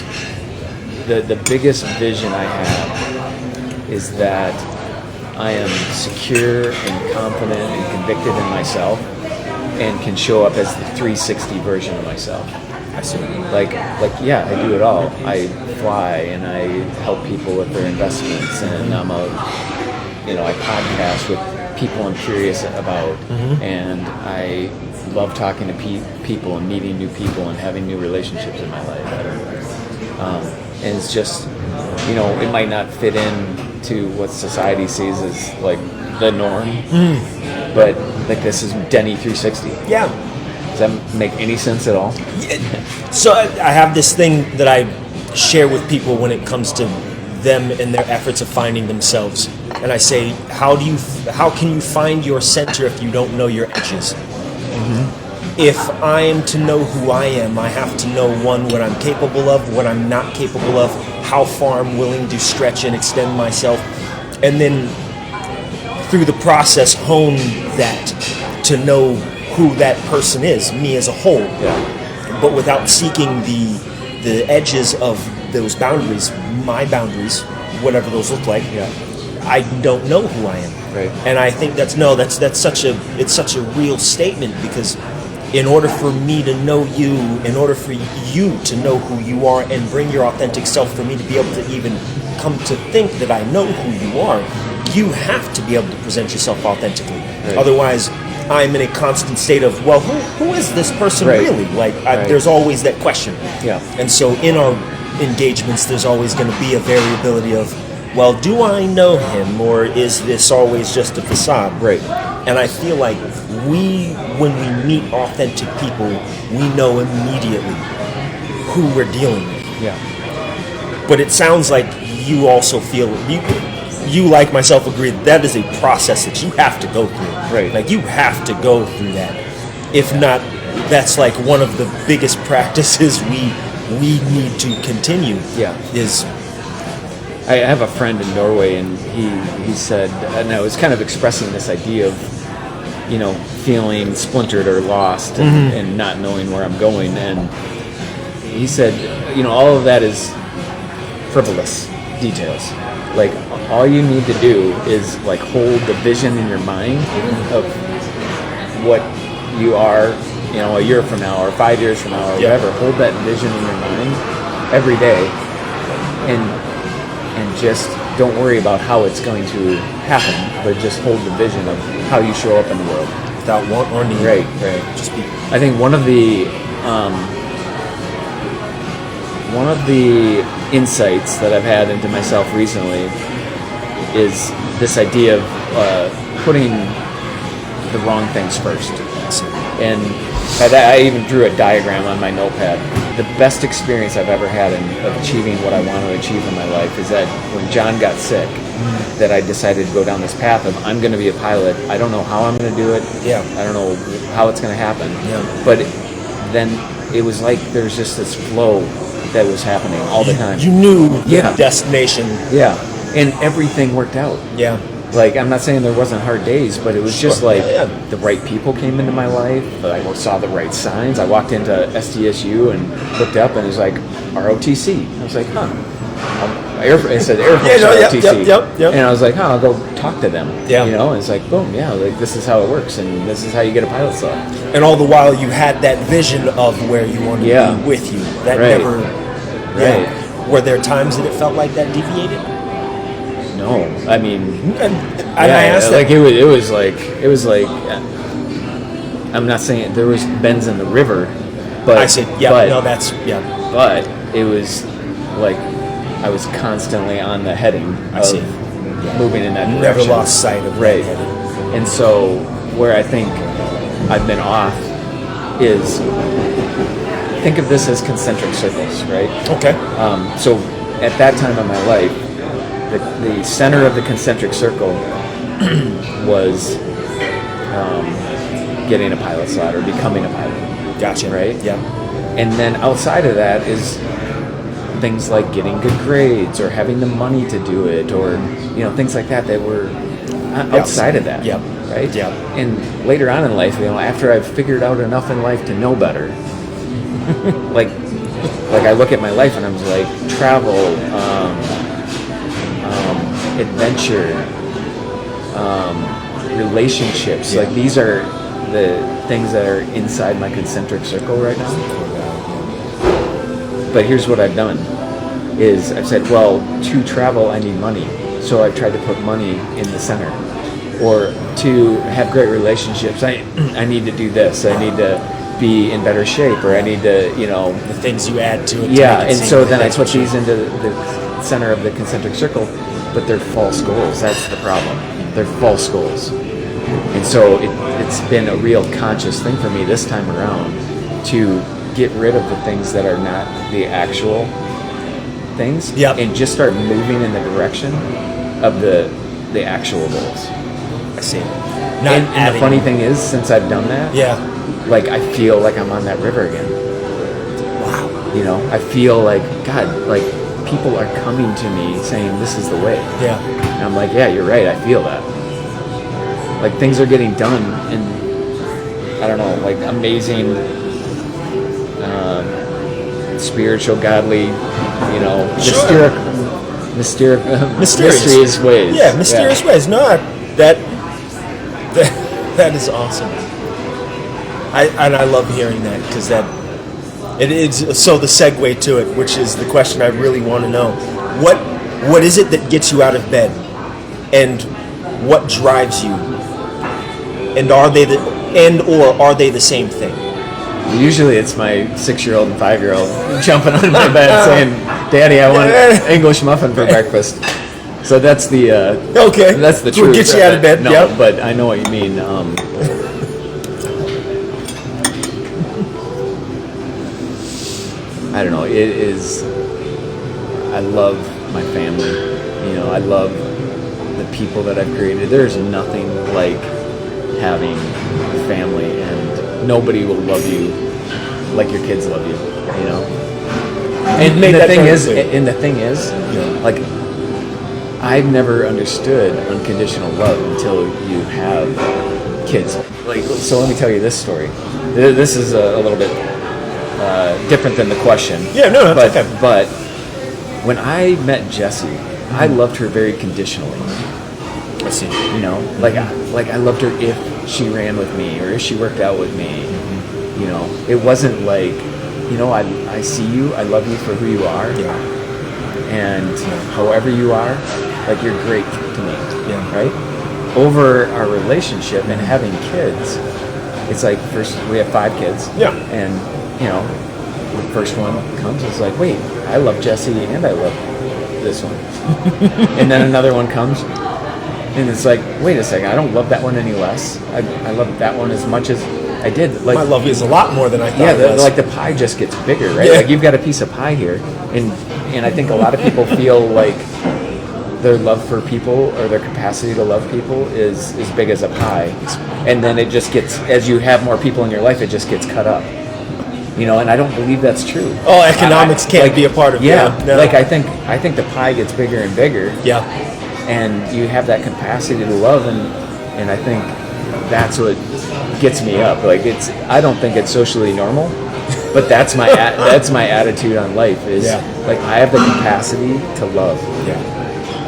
[SPEAKER 2] the biggest vision I have is that I am secure and confident and convicted in myself and can show up as the 360 version of myself.
[SPEAKER 1] I see.
[SPEAKER 2] Like, yeah, I do it all. I fly and I help people with their investments, and I podcast with people I'm curious about, and I love talking to people and meeting new people and having new relationships in my life. And it's just, it might not fit in to what society sees as like the norm, but like this is Denny 360.
[SPEAKER 1] Yeah.
[SPEAKER 2] Does that make any sense at all?
[SPEAKER 1] So I have this thing that I share with people when it comes to them and their efforts of finding themselves, and I say, how can you find your center if you don't know your edges? If I am to know who I am, I have to know, one, what I'm capable of, what I'm not capable of, how far I'm willing to stretch and extend myself, and then through the process hone that to know who that person is, me as a whole.
[SPEAKER 2] Yeah.
[SPEAKER 1] But without seeking the edges of those boundaries, my boundaries, whatever those look like, I don't know who I am.
[SPEAKER 2] Right.
[SPEAKER 1] And I think that's such a real statement, because in order for me to know you, in order for you to know who you are and bring your authentic self, for me to be able to even come to think that I know who you are, you have to be able to present yourself authentically.
[SPEAKER 2] Right.
[SPEAKER 1] Otherwise, I'm in a constant state of, well, who is this person
[SPEAKER 2] Right.
[SPEAKER 1] really? Like,
[SPEAKER 2] Right.
[SPEAKER 1] there's always that question.
[SPEAKER 2] Yeah.
[SPEAKER 1] And so in our engagements, there's always going to be a variability of, well, do I know him, or is this always just a facade?
[SPEAKER 2] Right.
[SPEAKER 1] And I feel like when we meet authentic people, we know immediately who we're dealing with.
[SPEAKER 2] Yeah.
[SPEAKER 1] But it sounds like you also feel, you like myself agree that is a process that you have to go through.
[SPEAKER 2] Right.
[SPEAKER 1] Like, you have to go through that. If not, that's like one of the biggest practices we need to continue.
[SPEAKER 2] Yeah.
[SPEAKER 1] Is
[SPEAKER 2] I have a friend in Norway, and he said, and I was kind of expressing this idea of, feeling splintered or lost and not knowing where I'm going. And he said, all of that is frivolous details. Like, all you need to do is like hold the vision in your mind of what you are, a year from now or 5 years from now or whatever. Hold that vision in your mind every day, and just don't worry about how it's going to happen, but just hold the vision of how you show up in the world.
[SPEAKER 1] without want or need.
[SPEAKER 2] Right.
[SPEAKER 1] Just be.
[SPEAKER 2] I think one of the insights that I've had into myself recently is this idea of putting the wrong things first. And I even drew a diagram on my notepad. The best experience I've ever had of achieving what I want to achieve in my life is that when John got sick, that I decided to go down this path of, I'm going to be a pilot. I don't know how I'm going to do it.
[SPEAKER 1] Yeah.
[SPEAKER 2] I don't know how it's going to happen.
[SPEAKER 1] Yeah.
[SPEAKER 2] But then it was like there's just this flow that was happening all the time.
[SPEAKER 1] You knew the
[SPEAKER 2] Yeah.
[SPEAKER 1] destination.
[SPEAKER 2] Yeah. And everything worked out.
[SPEAKER 1] Yeah.
[SPEAKER 2] Like, I'm not saying there wasn't hard days, but it was just like the right people came into my life. I saw the right signs. I walked into SDSU and looked up, and it was like ROTC. I was like, huh. It said Air Force ROTC.
[SPEAKER 1] Yep.
[SPEAKER 2] And I was like, huh, I'll go talk to them.
[SPEAKER 1] Yeah.
[SPEAKER 2] And it's like, boom, yeah, like this is how it works, and this is how you get a pilot's slot.
[SPEAKER 1] And all the while, you had that vision of where you wanted to be with you. That
[SPEAKER 2] Right.
[SPEAKER 1] never.
[SPEAKER 2] Right.
[SPEAKER 1] Yeah. Were there times that it felt like that deviated?
[SPEAKER 2] No, I mean,
[SPEAKER 1] I asked
[SPEAKER 2] like
[SPEAKER 1] that.
[SPEAKER 2] it was like I'm not saying there was bends in the river, but
[SPEAKER 1] I said,
[SPEAKER 2] but it was like I was constantly on the heading of
[SPEAKER 1] see.
[SPEAKER 2] moving in that direction.
[SPEAKER 1] Never lost sight of
[SPEAKER 2] right.
[SPEAKER 1] that heading.
[SPEAKER 2] And so where I think I've been off is, think of this as concentric circles, right?
[SPEAKER 1] Okay.
[SPEAKER 2] So at that time of my life, the center of the concentric circle was getting a pilot slot or becoming a pilot.
[SPEAKER 1] Gotcha.
[SPEAKER 2] Right?
[SPEAKER 1] Yeah.
[SPEAKER 2] And then outside of that is things like getting good grades or having the money to do it, or things like that were outside of that.
[SPEAKER 1] Yep.
[SPEAKER 2] Right?
[SPEAKER 1] Yep.
[SPEAKER 2] And later on in life, after I've figured out enough in life to know better, like I look at my life and I'm like, travel, adventure, relationships.
[SPEAKER 1] Yeah.
[SPEAKER 2] Like, these are the things that are inside my concentric circle right now. But here's what I've done is I've said, well, to travel I need money, so I've tried to put money in the center. Or to have great relationships, I need to do this. I need to be in better shape, or I need to,
[SPEAKER 1] The things you add to it.
[SPEAKER 2] yeah.
[SPEAKER 1] To make it
[SPEAKER 2] And
[SPEAKER 1] seem
[SPEAKER 2] so
[SPEAKER 1] like
[SPEAKER 2] then I
[SPEAKER 1] that's
[SPEAKER 2] put
[SPEAKER 1] what you-
[SPEAKER 2] these into the center of the concentric circle, but they're false goals. That's the problem. They're false goals. And so it's been a real conscious thing for me this time around to get rid of the things that are not the actual things,
[SPEAKER 1] Yep.
[SPEAKER 2] and just start moving in the direction of the actual goals.
[SPEAKER 1] I see. Not
[SPEAKER 2] And the
[SPEAKER 1] adding.
[SPEAKER 2] funny thing is, since I've done that,
[SPEAKER 1] Yeah.
[SPEAKER 2] like, I feel like I'm on that river again.
[SPEAKER 1] Wow.
[SPEAKER 2] I feel like, God, like, people are coming to me saying, this is the way.
[SPEAKER 1] Yeah.
[SPEAKER 2] And I'm like, yeah, you're right, I feel that. Like, things are getting done in, I don't know, like, amazing, spiritual, godly,
[SPEAKER 1] Sure.
[SPEAKER 2] mysterious ways.
[SPEAKER 1] Yeah, mysterious ways. No, that is awesome. I love hearing that, because it is. So the segue to it, which is the question I really want to know: what is it that gets you out of bed, and what drives you? And are they and or are they the same thing?
[SPEAKER 2] Usually it's my 6-year-old and 5-year-old jumping on my bed saying, "Daddy, I want an English muffin for breakfast." So that's the
[SPEAKER 1] okay.
[SPEAKER 2] That's the
[SPEAKER 1] So
[SPEAKER 2] truth.
[SPEAKER 1] get you out of bed.
[SPEAKER 2] No,
[SPEAKER 1] Yep.
[SPEAKER 2] but I know what you mean. I don't know. It is. I love my family. You know, I love the people that I've created. There's nothing like having a family, and nobody will love you like your kids love you. You know. And the thing is, like, I've never understood unconditional love until you have kids. Like, so let me tell you this story. This is a little bit different than the question.
[SPEAKER 1] Yeah, no, that's okay.
[SPEAKER 2] But when I met Jessie, I loved her very conditionally.
[SPEAKER 1] I see.
[SPEAKER 2] You know, like I loved her if she ran with me or if she worked out with me. You know, it wasn't like, you know, I see you, I love you for who you are, and however you are, like, you're great to me, right? Over our relationship and having kids, it's like, first we have 5 kids, and you know, the first one comes, it's like, wait, I love Jessie and I love this one, and then another one comes, and it's like, wait a second, I don't love that one any less. I love that one as much as I did. Like,
[SPEAKER 1] my love is a lot more than I thought.
[SPEAKER 2] Yeah,
[SPEAKER 1] it was.
[SPEAKER 2] like the pie just gets bigger, right? Like, you've got a piece of pie here, and I think a lot of people feel like their love for people or their capacity to love people is as big as a pie, and then it just gets, as you have more people in your life, it just gets cut up. You know, and I don't believe that's true.
[SPEAKER 1] Oh, economics can't be a part of it.
[SPEAKER 2] No. Like, I think the pie gets bigger and bigger.
[SPEAKER 1] Yeah.
[SPEAKER 2] And you have that capacity to love, and I think that's what gets me up. Like, I don't think it's socially normal, but that's my attitude on life is like, I have the capacity to love.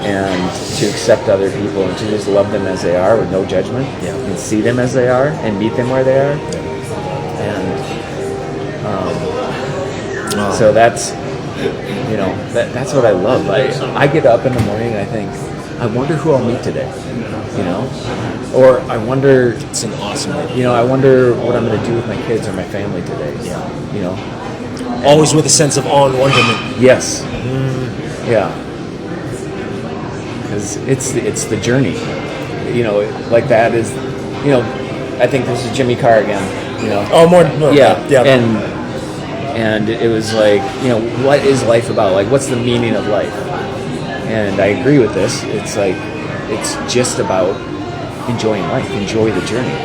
[SPEAKER 2] And to accept other people and to just love them as they are with no judgment, and see them as they are and meet them where they are. And so that's, you know, that's what I love. I get up in the morning and I think, I wonder who I'll meet today, you know, or I wonder.
[SPEAKER 1] It's an awesome idea.
[SPEAKER 2] You know, I wonder what I'm going to do with my kids or my family today. You know,
[SPEAKER 1] always with a sense of awe and wonderment.
[SPEAKER 2] Yes. Yeah. Because it's the journey, you know, like that is, you know, I think this is Jimmy Carr again, you know.
[SPEAKER 1] Oh, more.
[SPEAKER 2] Yeah. And it was like, you know, what is life about? Like, what's the meaning of life? And I agree with this. It's like, it's just about enjoying life, enjoy the journey.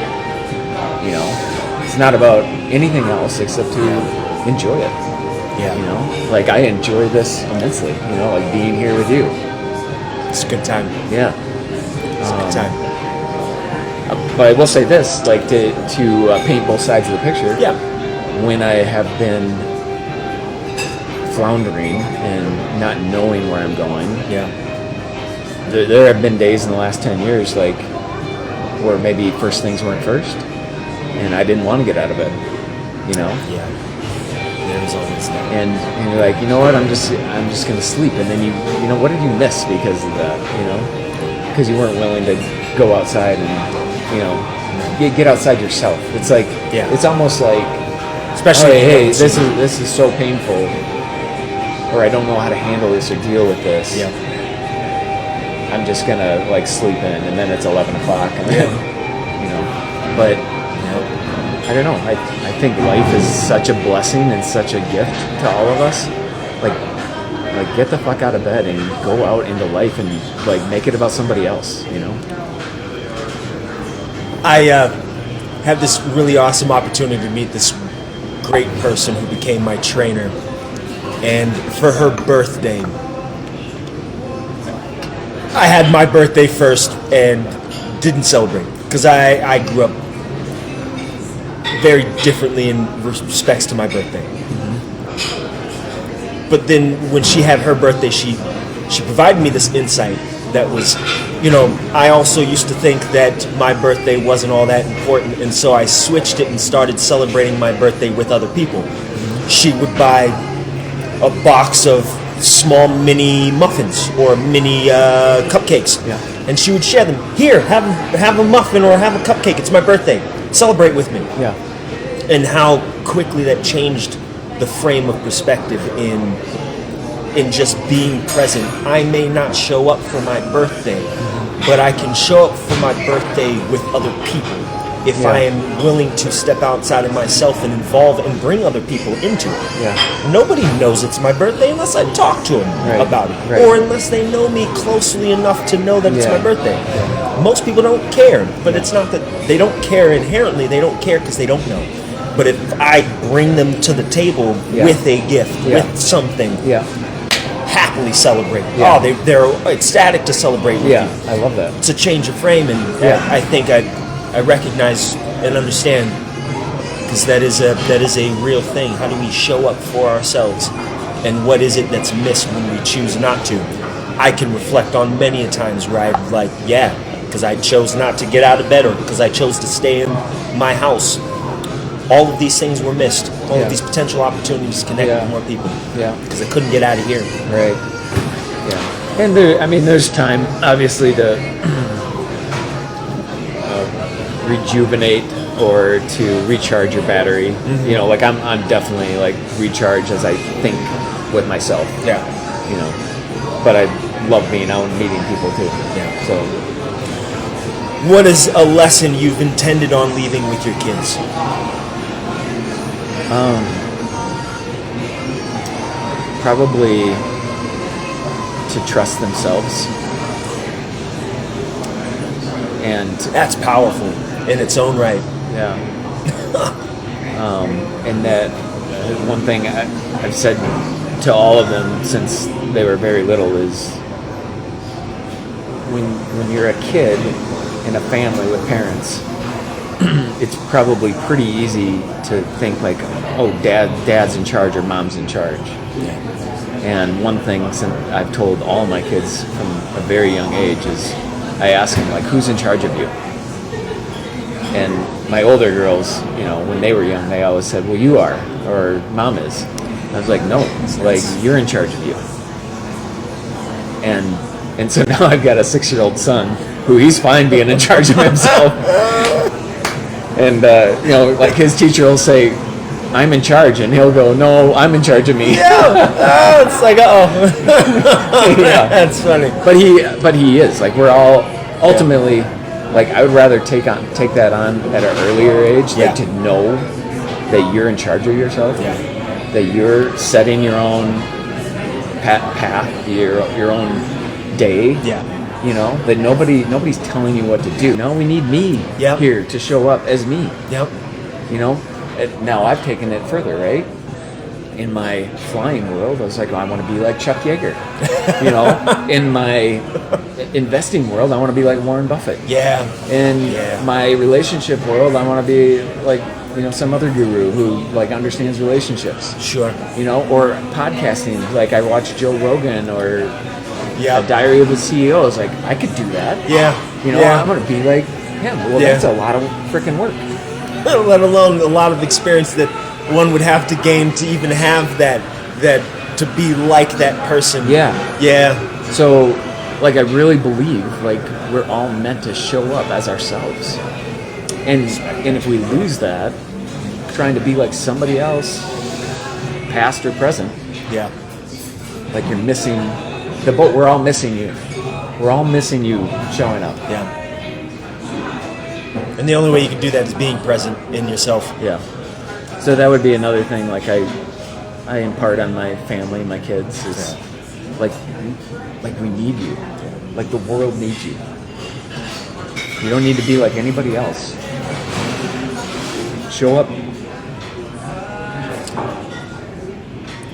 [SPEAKER 2] You know, it's not about anything else except to enjoy it.
[SPEAKER 1] Yeah.
[SPEAKER 2] You know, like, I enjoy this immensely. You know, like being here with you.
[SPEAKER 1] It's a good time.
[SPEAKER 2] Yeah.
[SPEAKER 1] It's a good time.
[SPEAKER 2] But I will say this, like, to paint both sides of the picture.
[SPEAKER 1] Yeah.
[SPEAKER 2] When I have been floundering and not knowing where I'm going. There have been days in the last 10 years, like, where maybe first things weren't first, and I didn't want to get out of bed, you know?
[SPEAKER 1] There was always that.
[SPEAKER 2] And you're like, you know what, I'm just going to sleep, and then you know, what did you miss because of that, you know? Because you weren't willing to go outside and, you know, get outside yourself. It's like, it's almost like, especially, hey, this is so painful, or I don't know how to handle this or deal with this. I'm just gonna, like, sleep in, and then it's 11 o'clock, and then, you know. But I don't know. I think life is such a blessing and such a gift to all of us. Like get the fuck out of bed and go out into life and, like, make it about somebody else. You know.
[SPEAKER 1] I had this really awesome opportunity to meet this great person who became my trainer, and for her birthday, I had my birthday first and didn't celebrate because I grew up very differently in respects to my birthday. But then when she had her birthday, she provided me this insight that was, you know, I also used to think that my birthday wasn't all that important, and so I switched it and started celebrating my birthday with other people. She would buy a box of small mini muffins or mini cupcakes, and she would share them. Here, have a muffin or have a cupcake. It's my birthday. celebrate with me.
[SPEAKER 2] Yeah.
[SPEAKER 1] And how quickly that changed the frame of perspective in just being present. I may not show up for my birthday, but I can show up for my birthday with other people if I am willing to step outside of myself and involve and bring other people into it.
[SPEAKER 2] Yeah.
[SPEAKER 1] Nobody knows it's my birthday unless I talk to them about it, or unless they know me closely enough to know that it's my birthday. Yeah. Most people don't care, but it's not that they don't care inherently. They don't care because they don't know. But if I bring them to the table with a gift, with something, happily celebrate. Oh, they're ecstatic to celebrate with you.
[SPEAKER 2] I love that.
[SPEAKER 1] It's a change of frame, and I think I recognize and understand, because that is a real thing. How do we show up for ourselves, and what is it that's missed when we choose not to? I can reflect on many a times where I'm like, because I chose not to get out of bed, or because I chose to stay in my house. All of these things were missed. All of these potential opportunities to connect with more people. Yeah. Because I couldn't get out of here.
[SPEAKER 2] Right. Yeah. And there's time, obviously, to rejuvenate or to recharge your battery. Mm-hmm. You know, like I'm definitely like recharged as I think with myself.
[SPEAKER 1] Yeah.
[SPEAKER 2] You know, but I love being out and meeting people too.
[SPEAKER 1] Yeah.
[SPEAKER 2] So,
[SPEAKER 1] what is a lesson you've intended on leaving with your kids?
[SPEAKER 2] Probably to trust themselves. And
[SPEAKER 1] that's powerful in its own right.
[SPEAKER 2] Yeah. And that one thing I've said to all of them since they were very little is when you're a kid in a family with parents, it's probably pretty easy to think like, oh, dad's in charge or mom's in charge. Yeah. And one thing I've told all my kids from a very young age is I ask them, like, who's in charge of you? And my older girls, you know, when they were young, they always said, well, you are, or mom is. I was like, no, like, you're in charge of you. And so now I've got a 6-year-old son who he's fine being in charge of himself. And, you know, like his teacher will say, I'm in charge, and he'll go, no, I'm in charge of me.
[SPEAKER 1] Yeah, it's like,
[SPEAKER 2] yeah.
[SPEAKER 1] That's funny.
[SPEAKER 2] But he is, like, we're all ultimately, like, I would rather take that on at an earlier age, like, to know that you're in charge of yourself, that you're setting your own path, your own day. You know, that nobody's telling you what to do. No, we need me here to show up as me.
[SPEAKER 1] Yep.
[SPEAKER 2] You know, now I've taken it further, right? In my flying world, I was like, I want to be like Chuck Yeager. You know, in my investing world, I want to be like Warren Buffett.
[SPEAKER 1] Yeah.
[SPEAKER 2] In my relationship world, I want to be like, you know, some other guru who like understands relationships.
[SPEAKER 1] Sure.
[SPEAKER 2] You know, or podcasting, like I watch Joe Rogan or A Diary of a CEO. I was like, I could do that.
[SPEAKER 1] Yeah.
[SPEAKER 2] You know, I'm going to be like him. Well, that's a lot of freaking work.
[SPEAKER 1] Let alone a lot of experience that one would have to gain to even have that to be like that person. Yeah.
[SPEAKER 2] So, like, I really believe like we're all meant to show up as ourselves, and if we lose that, trying to be like somebody else, past or present, like you're missing the boat. We're all missing you. We're all missing you showing up.
[SPEAKER 1] Yeah. And the only way you can do that is being present in yourself.
[SPEAKER 2] Yeah. So that would be another thing, like I impart on my family, my kids, is like we need you. Like the world needs you. You don't need to be like anybody else. Show up.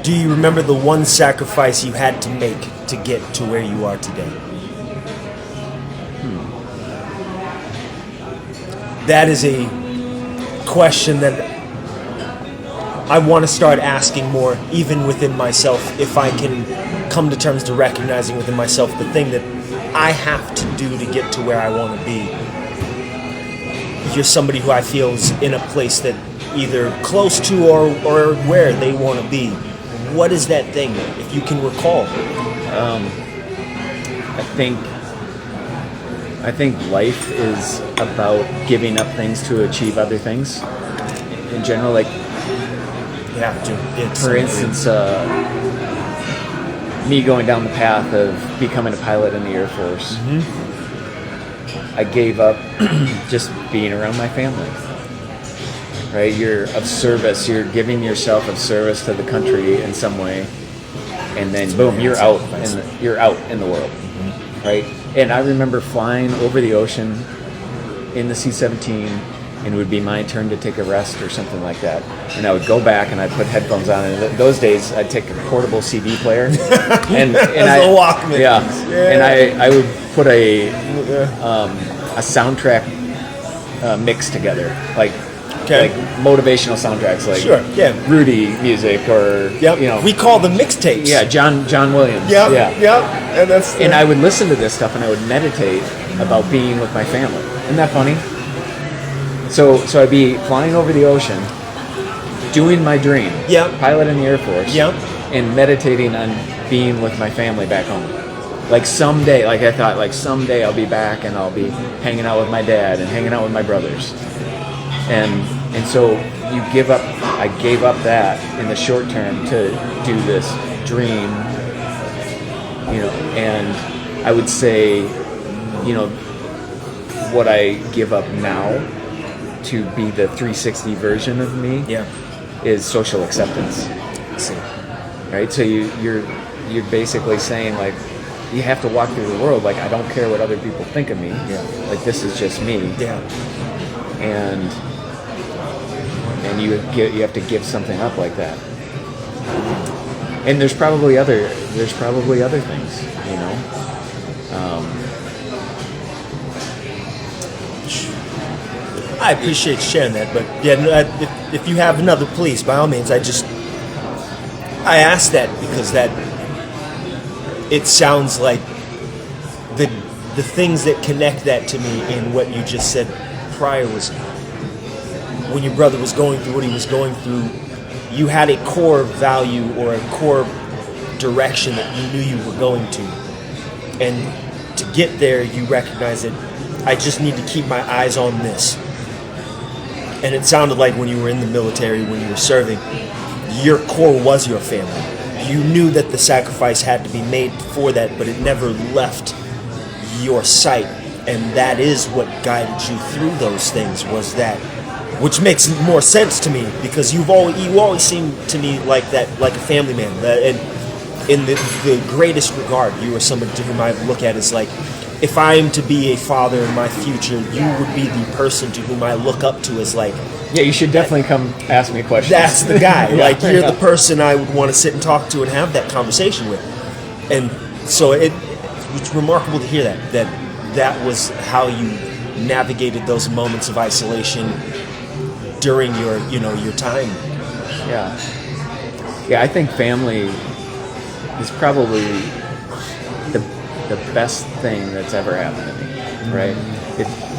[SPEAKER 1] Do you remember the one sacrifice you had to make to get to where you are today? That is a question that I want to start asking more, even within myself, if I can come to terms to recognizing within myself the thing that I have to do to get to where I want to be. You're somebody who I feel is in a place that either close to or where they want to be. What is that thing, if you can recall?
[SPEAKER 2] I think I think life is about giving up things to achieve other things. In general, like for instance, me going down the path of becoming a pilot in the Air Force, I gave up just being around my family. Right? You're of service. You're giving yourself of service to the country in some way, and then boom, you're out in the world. Right? And I remember flying over the ocean in the C-17, and it would be my turn to take a rest or something like that. And I would go back and I'd put headphones on. And those days, I'd take a portable CD player and
[SPEAKER 1] a Walkman.
[SPEAKER 2] And I would put a soundtrack mix together, like motivational soundtracks, like Rudy music or
[SPEAKER 1] we call them mixtapes.
[SPEAKER 2] Yeah, John Williams. And I would listen to this stuff and I would meditate about being with my family. Isn't that funny? So I'd be flying over the ocean, doing my dream, pilot in the Air Force, and meditating on being with my family back home. Like someday, I thought, someday I'll be back and I'll be hanging out with my dad and hanging out with my brothers. And so I gave up that in the short term to do this dream, and I would say, what I give up now to be the 360 version of me is social acceptance. Right? So you're basically saying, like, you have to walk through the world like, I don't care what other people think of me. Like, this is just me. And you have to give something up like that. And there's probably other things,
[SPEAKER 1] I appreciate you sharing that, but if you have another, please, by all means. I asked that because it sounds like the things that connect that to me in what you just said prior was when your brother was going through what he was going through, you had a core value or a core direction that you knew you were going to. And to get there, you recognize that I just need to keep my eyes on this. And it sounded like when you were in the military, when you were serving, your core was your family. You knew that the sacrifice had to be made for that, but it never left your sight. And that is what guided you through those things, was that, which makes more sense to me, because you always seem to me like that, like a family man. And in the greatest regard, you are somebody to whom I look at as like, if I am to be a father in my future, you would be the person to whom I look up to as like...
[SPEAKER 2] Yeah, you should definitely come ask me questions.
[SPEAKER 1] That's the guy. Like, you're the person I would want to sit and talk to and have that conversation with. And so it's remarkable to hear that was how you navigated those moments of isolation during your time.
[SPEAKER 2] Yeah, I think family is probably the best thing that's ever happened to me, right?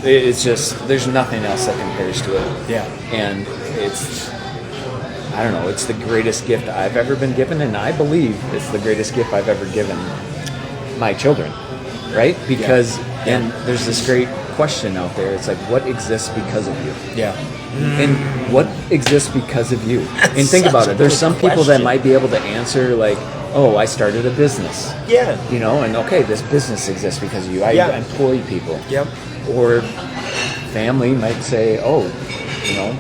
[SPEAKER 2] It's just, there's nothing else that compares to it. And it's the greatest gift I've ever been given, and I believe it's the greatest gift I've ever given my children, right? Because, and there's this great question out there, it's like, what exists because of you? And what exists because of you?
[SPEAKER 1] That's
[SPEAKER 2] and think about it, there's some people that
[SPEAKER 1] question.
[SPEAKER 2] might be able to answer like, oh, I started a business. And okay, this business exists because of you. I employ people. Or family might say, oh,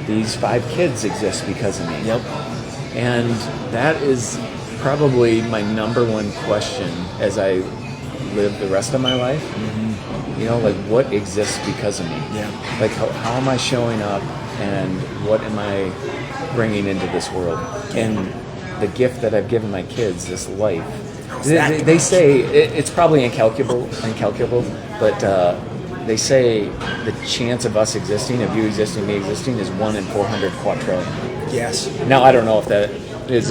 [SPEAKER 2] these 5 kids exist because of me. And that is probably my number one question as I live the rest of my life. Like, what exists because of me? Like, how am I showing up, and what am I bringing into this world? And the gift that I've given my kids, this life, they say it's probably incalculable, but they say the chance of us existing, of you existing, me existing, is 1 in 400 quadrillion. Now, I don't know if that is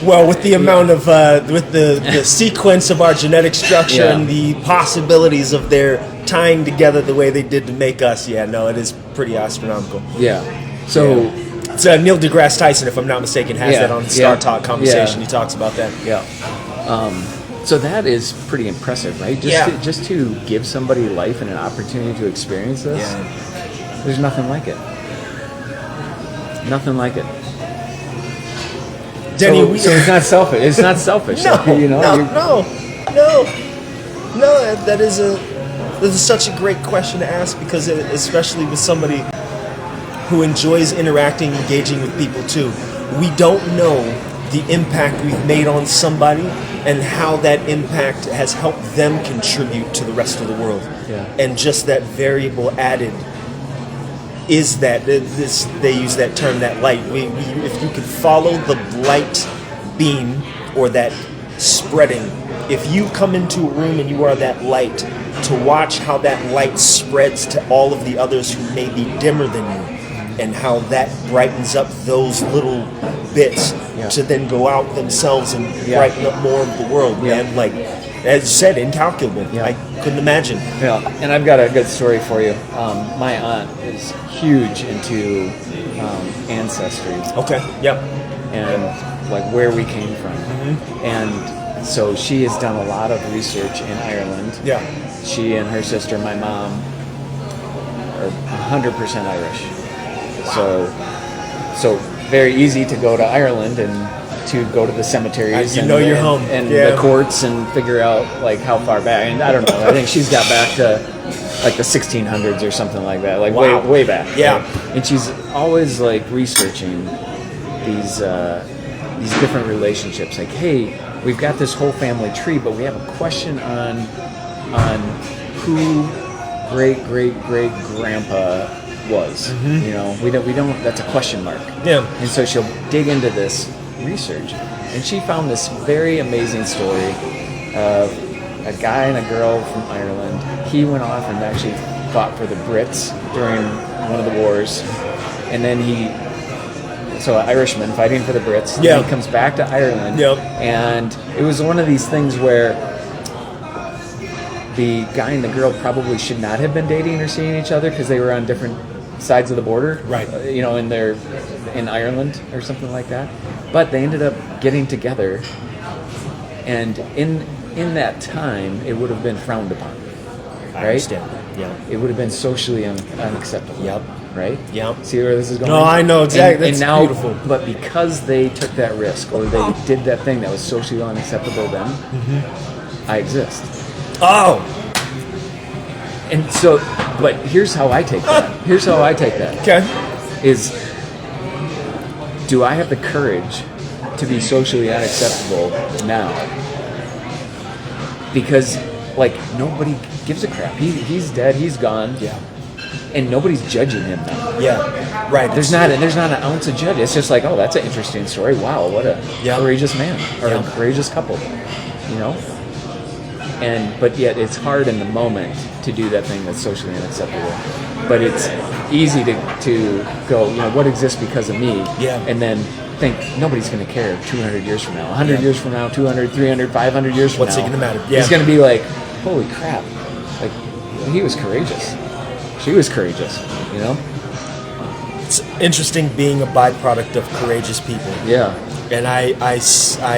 [SPEAKER 1] well, with the amount of with the sequence of our genetic structure and the possibilities of their tying together the way they did to make us, it is pretty astronomical.
[SPEAKER 2] So
[SPEAKER 1] it's Neil deGrasse Tyson, if I'm not mistaken, has that on Star Talk conversation. He talks about that.
[SPEAKER 2] So that is pretty impressive, right? Just to give somebody life and an opportunity to experience this.
[SPEAKER 1] Yeah.
[SPEAKER 2] There's nothing like it. Nothing like it.
[SPEAKER 1] Denny,
[SPEAKER 2] so it's not selfish. It's not selfish.
[SPEAKER 1] No, no. That is such a great question to ask, because especially with somebody who enjoys interacting, engaging with people too, we don't know the impact we've made on somebody and how that impact has helped them contribute to the rest of the world.
[SPEAKER 2] Yeah.
[SPEAKER 1] And just that variable added is that they use that term, that light. If you could follow the light beam or that spreading, if you come into a room and you are that light, to watch how that light spreads to all of the others who may be dimmer than you, and how that brightens up those little bits to then go out themselves and brighten up more of the world, man. Like, as you said, incalculable. I couldn't imagine.
[SPEAKER 2] Yeah, and I've got a good story for you. My aunt is huge into ancestry.
[SPEAKER 1] Okay, yeah.
[SPEAKER 2] And like where we came from. And so she has done a lot of research in Ireland.
[SPEAKER 1] Yeah.
[SPEAKER 2] She and her sister, my mom, are 100% Irish. So very easy to go to Ireland and to go to the cemeteries
[SPEAKER 1] you're home.
[SPEAKER 2] And the courts and figure out like how far back. And I don't know. I think she's got back to like the 1600s or something like that, like way back.
[SPEAKER 1] Yeah.
[SPEAKER 2] Right? And she's always like researching these different relationships. Like, hey, we've got this whole family tree, but we have a question on who great grandpa was. You know, we don't. That's a question mark.
[SPEAKER 1] Yeah.
[SPEAKER 2] And so she'll dig into this research, and she found this very amazing story of a guy and a girl from Ireland. He went off and actually fought for the Brits during one of the wars, and then so an Irishman fighting for the Brits.
[SPEAKER 1] Yeah.
[SPEAKER 2] And he comes back to Ireland.
[SPEAKER 1] Yep.
[SPEAKER 2] And it was one of these things where the guy and the girl probably should not have been dating or seeing each other because they were on different sides of the border.
[SPEAKER 1] Right.
[SPEAKER 2] In Ireland or something like that. But they ended up getting together, and in that time, it would have been frowned upon.
[SPEAKER 1] I
[SPEAKER 2] right?
[SPEAKER 1] understand. Yeah.
[SPEAKER 2] It would have been socially unacceptable.
[SPEAKER 1] Yep.
[SPEAKER 2] Right?
[SPEAKER 1] Yep.
[SPEAKER 2] See where this is going?
[SPEAKER 1] No, I know exactly.
[SPEAKER 2] And
[SPEAKER 1] That's
[SPEAKER 2] now,
[SPEAKER 1] beautiful.
[SPEAKER 2] But because they took that risk, or they did that thing that was socially unacceptable to them, I exist.
[SPEAKER 1] Oh.
[SPEAKER 2] And so, but here's how I take that.
[SPEAKER 1] Okay.
[SPEAKER 2] Is, do I have the courage to be socially unacceptable now? Because, like, nobody gives a crap. He's dead. He's gone.
[SPEAKER 1] Yeah.
[SPEAKER 2] And nobody's judging him now.
[SPEAKER 1] Yeah. Right.
[SPEAKER 2] There's not an ounce of judge. It's just like, oh, that's an interesting story. Wow, what a courageous man or a courageous couple. You know. But yet it's hard in the moment to do that thing that's socially unacceptable. But it's easy to go, you know, what exists because of me?
[SPEAKER 1] Yeah.
[SPEAKER 2] And then think nobody's going to care 200 years from now, 100 years from now, 200, 300, 500 years from
[SPEAKER 1] What's
[SPEAKER 2] now.
[SPEAKER 1] it going to matter? Yeah.
[SPEAKER 2] It's going to be like, holy crap. Like, he was courageous. She was courageous, you know?
[SPEAKER 1] It's interesting being a byproduct of courageous people.
[SPEAKER 2] Yeah.
[SPEAKER 1] And I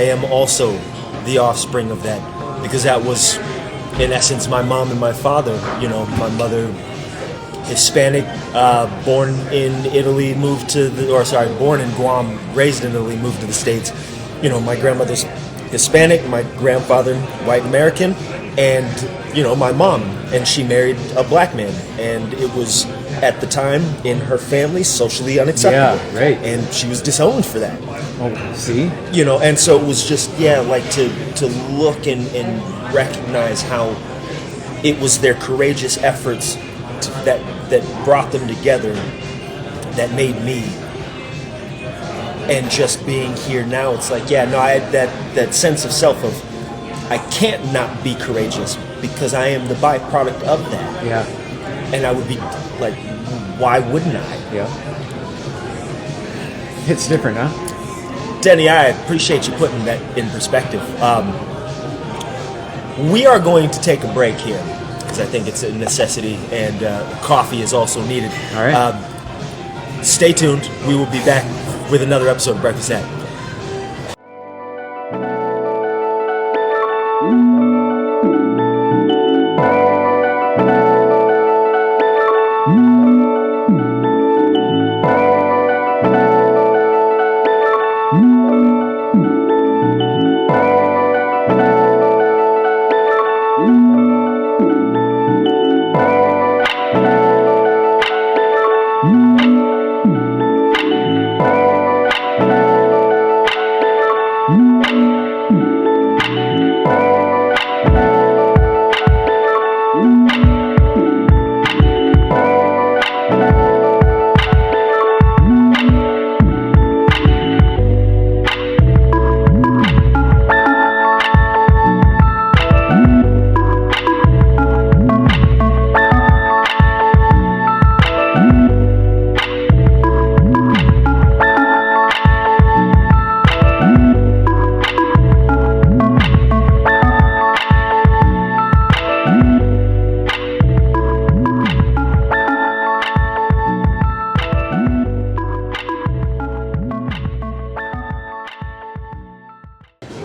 [SPEAKER 1] am also the offspring of that, because that was, in essence, my mom and my father. You know, my mother, Hispanic, born in Italy, born in Guam, raised in Italy, moved to the States. You know, my grandmother's Hispanic, my grandfather, white American, and, you know, my mom, and she married a black man, and it was, at the time, in her family, socially unacceptable.
[SPEAKER 2] Yeah, right.
[SPEAKER 1] And she was disowned for that.
[SPEAKER 2] Oh, see?
[SPEAKER 1] You know, and so it was just, like to look and recognize how it was their courageous efforts that brought them together that made me. And just being here now, it's like, I had that sense of self of, I can't not be courageous because I am the byproduct of that.
[SPEAKER 2] Yeah.
[SPEAKER 1] And I would be like, why wouldn't I?
[SPEAKER 2] Yeah. It's different, huh?
[SPEAKER 1] Denny, I appreciate you putting that in perspective. We are going to take a break here because I think it's a necessity, and coffee is also needed.
[SPEAKER 2] All right.
[SPEAKER 1] Stay tuned. We will be back with another episode of Breakfast At.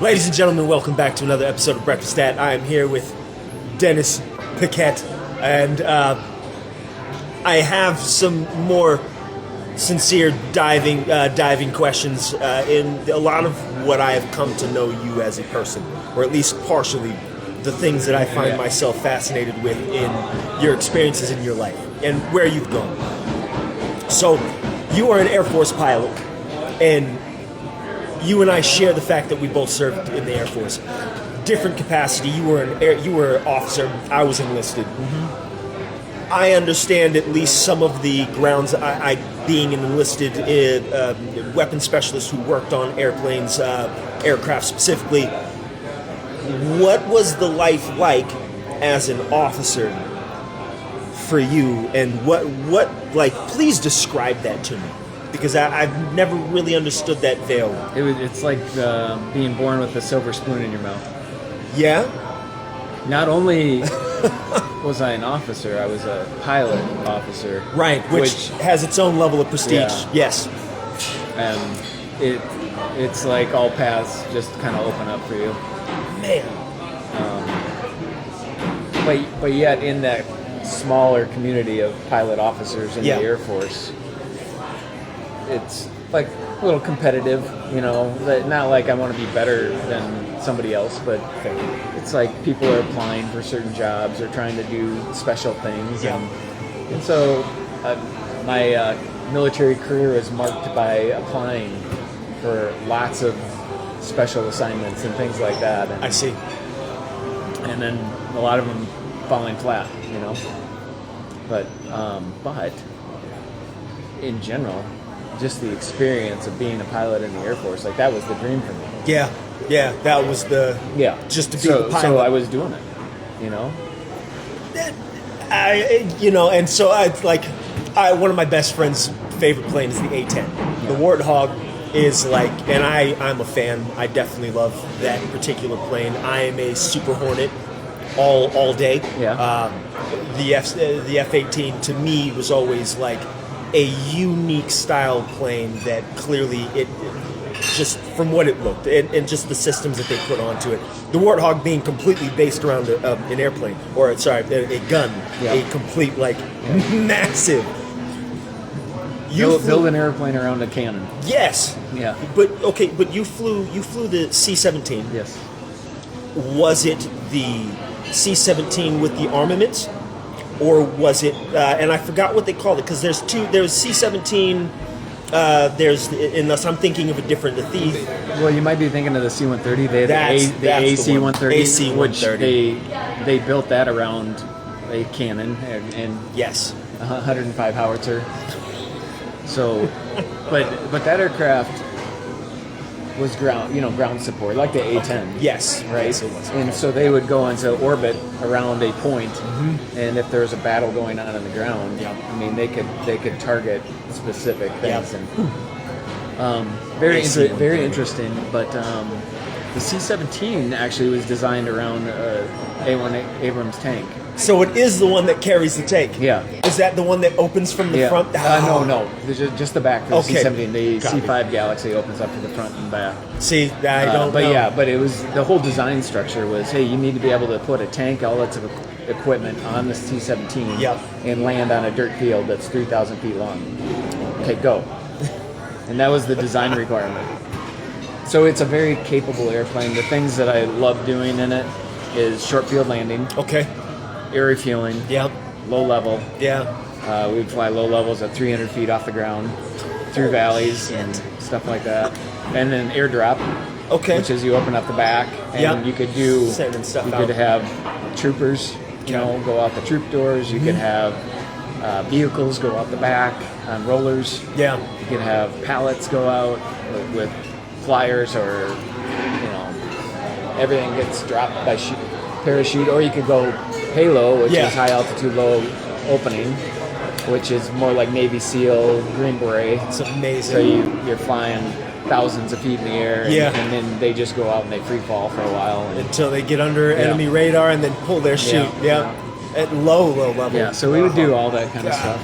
[SPEAKER 1] Ladies and gentlemen, welcome back to another episode of Breakfast At. I am here with Dennis, Paquette, and I have some more sincere diving questions in a lot of what I have come to know you as a person, or at least partially the things that I find myself fascinated with in your experiences in your life and where you've gone. So, you are an Air Force pilot, and you and I share the fact that we both served in the Air Force. Different capacity. You were an officer. I was enlisted. Mm-hmm. I understand at least some of the grounds. I being an enlisted weapons specialist who worked on airplanes, aircraft specifically. What was the life like as an officer for you, and what please describe that to me, because I've never really understood that veil.
[SPEAKER 2] It's like being born with a silver spoon in your mouth.
[SPEAKER 1] Yeah?
[SPEAKER 2] Not only was I an officer, I was a pilot officer.
[SPEAKER 1] Right, which has its own level of prestige. Yeah. Yes.
[SPEAKER 2] And it's like all paths just kind of open up for you.
[SPEAKER 1] Man.
[SPEAKER 2] But yet in that smaller community of pilot officers in the Air Force, it's like a little competitive, not like I want to be better than somebody else, but it's like people are applying for certain jobs or trying to do special things.
[SPEAKER 1] Yeah.
[SPEAKER 2] And so my military career was marked by applying for lots of special assignments and things like that. And,
[SPEAKER 1] I see.
[SPEAKER 2] And then a lot of them falling flat, But in general, just the experience of being a pilot in the Air Force, like that was the dream for me.
[SPEAKER 1] Yeah, that was just to be the pilot.
[SPEAKER 2] So I was doing it,
[SPEAKER 1] and so one of my best friend's favorite plane is the A-10. Yeah. The Warthog is and I'm a fan. I definitely love that particular plane. I am a Super Hornet all day.
[SPEAKER 2] Yeah.
[SPEAKER 1] The F-18 to me was always like a unique style plane that clearly it just from what it looked and just the systems that they put onto it. The Warthog being completely based around an airplane, or a gun, a complete massive.
[SPEAKER 2] Build an airplane around a cannon.
[SPEAKER 1] Yes.
[SPEAKER 2] Yeah.
[SPEAKER 1] But you flew the C-17.
[SPEAKER 2] Yes.
[SPEAKER 1] Was it the C-17 with the armaments? Or was it, and I forgot what they called it, because there's C-17, unless I'm thinking of a different,
[SPEAKER 2] Well, you might be thinking of the C-130. They had the AC-130, which they built that around a cannon and
[SPEAKER 1] yes,
[SPEAKER 2] 105 howitzer. So, but that aircraft was ground support, like the A-10.
[SPEAKER 1] Yes.
[SPEAKER 2] Right?
[SPEAKER 1] Yes, it was.
[SPEAKER 2] And so they would go into orbit around a point, and if there was a battle going on the ground, they could target specific things. And very interesting. But the C-17 actually was designed around A-1 Abrams tank.
[SPEAKER 1] So it is the one that carries the tank.
[SPEAKER 2] Yeah.
[SPEAKER 1] Is that the one that opens from the front?
[SPEAKER 2] No. Just the back for the C-17. The
[SPEAKER 1] Got
[SPEAKER 2] C-5 Galaxy opens up to the front and back.
[SPEAKER 1] See, I don't know.
[SPEAKER 2] But it was the whole design structure was, hey, you need to be able to put a tank, all its equipment on the C-17 and land on a dirt field that's 3,000 feet long. Okay, go. And that was the design requirement. So it's a very capable airplane. The things that I love doing in it is short field landing.
[SPEAKER 1] Okay.
[SPEAKER 2] Air refueling.
[SPEAKER 1] Yeah.
[SPEAKER 2] Low level.
[SPEAKER 1] Yeah.
[SPEAKER 2] We'd fly low levels at 300 feet off the ground through valleys and stuff like that. And then airdrop, which is you open up the back and you could do,
[SPEAKER 1] sending stuff
[SPEAKER 2] you
[SPEAKER 1] out.
[SPEAKER 2] could have troopers, go out the troop doors. You could have vehicles go out the back on rollers.
[SPEAKER 1] Yeah.
[SPEAKER 2] You could have pallets go out with flyers, or everything gets dropped by parachute, or you could go halo, which is high altitude, low opening, which is more like Navy SEAL, Green Beret.
[SPEAKER 1] It's amazing.
[SPEAKER 2] So you're flying thousands of feet in the air, and then they just go out and they free fall for a while
[SPEAKER 1] until they get under enemy radar and then pull their chute. At low level.
[SPEAKER 2] Yeah, so we would do all that kind of stuff.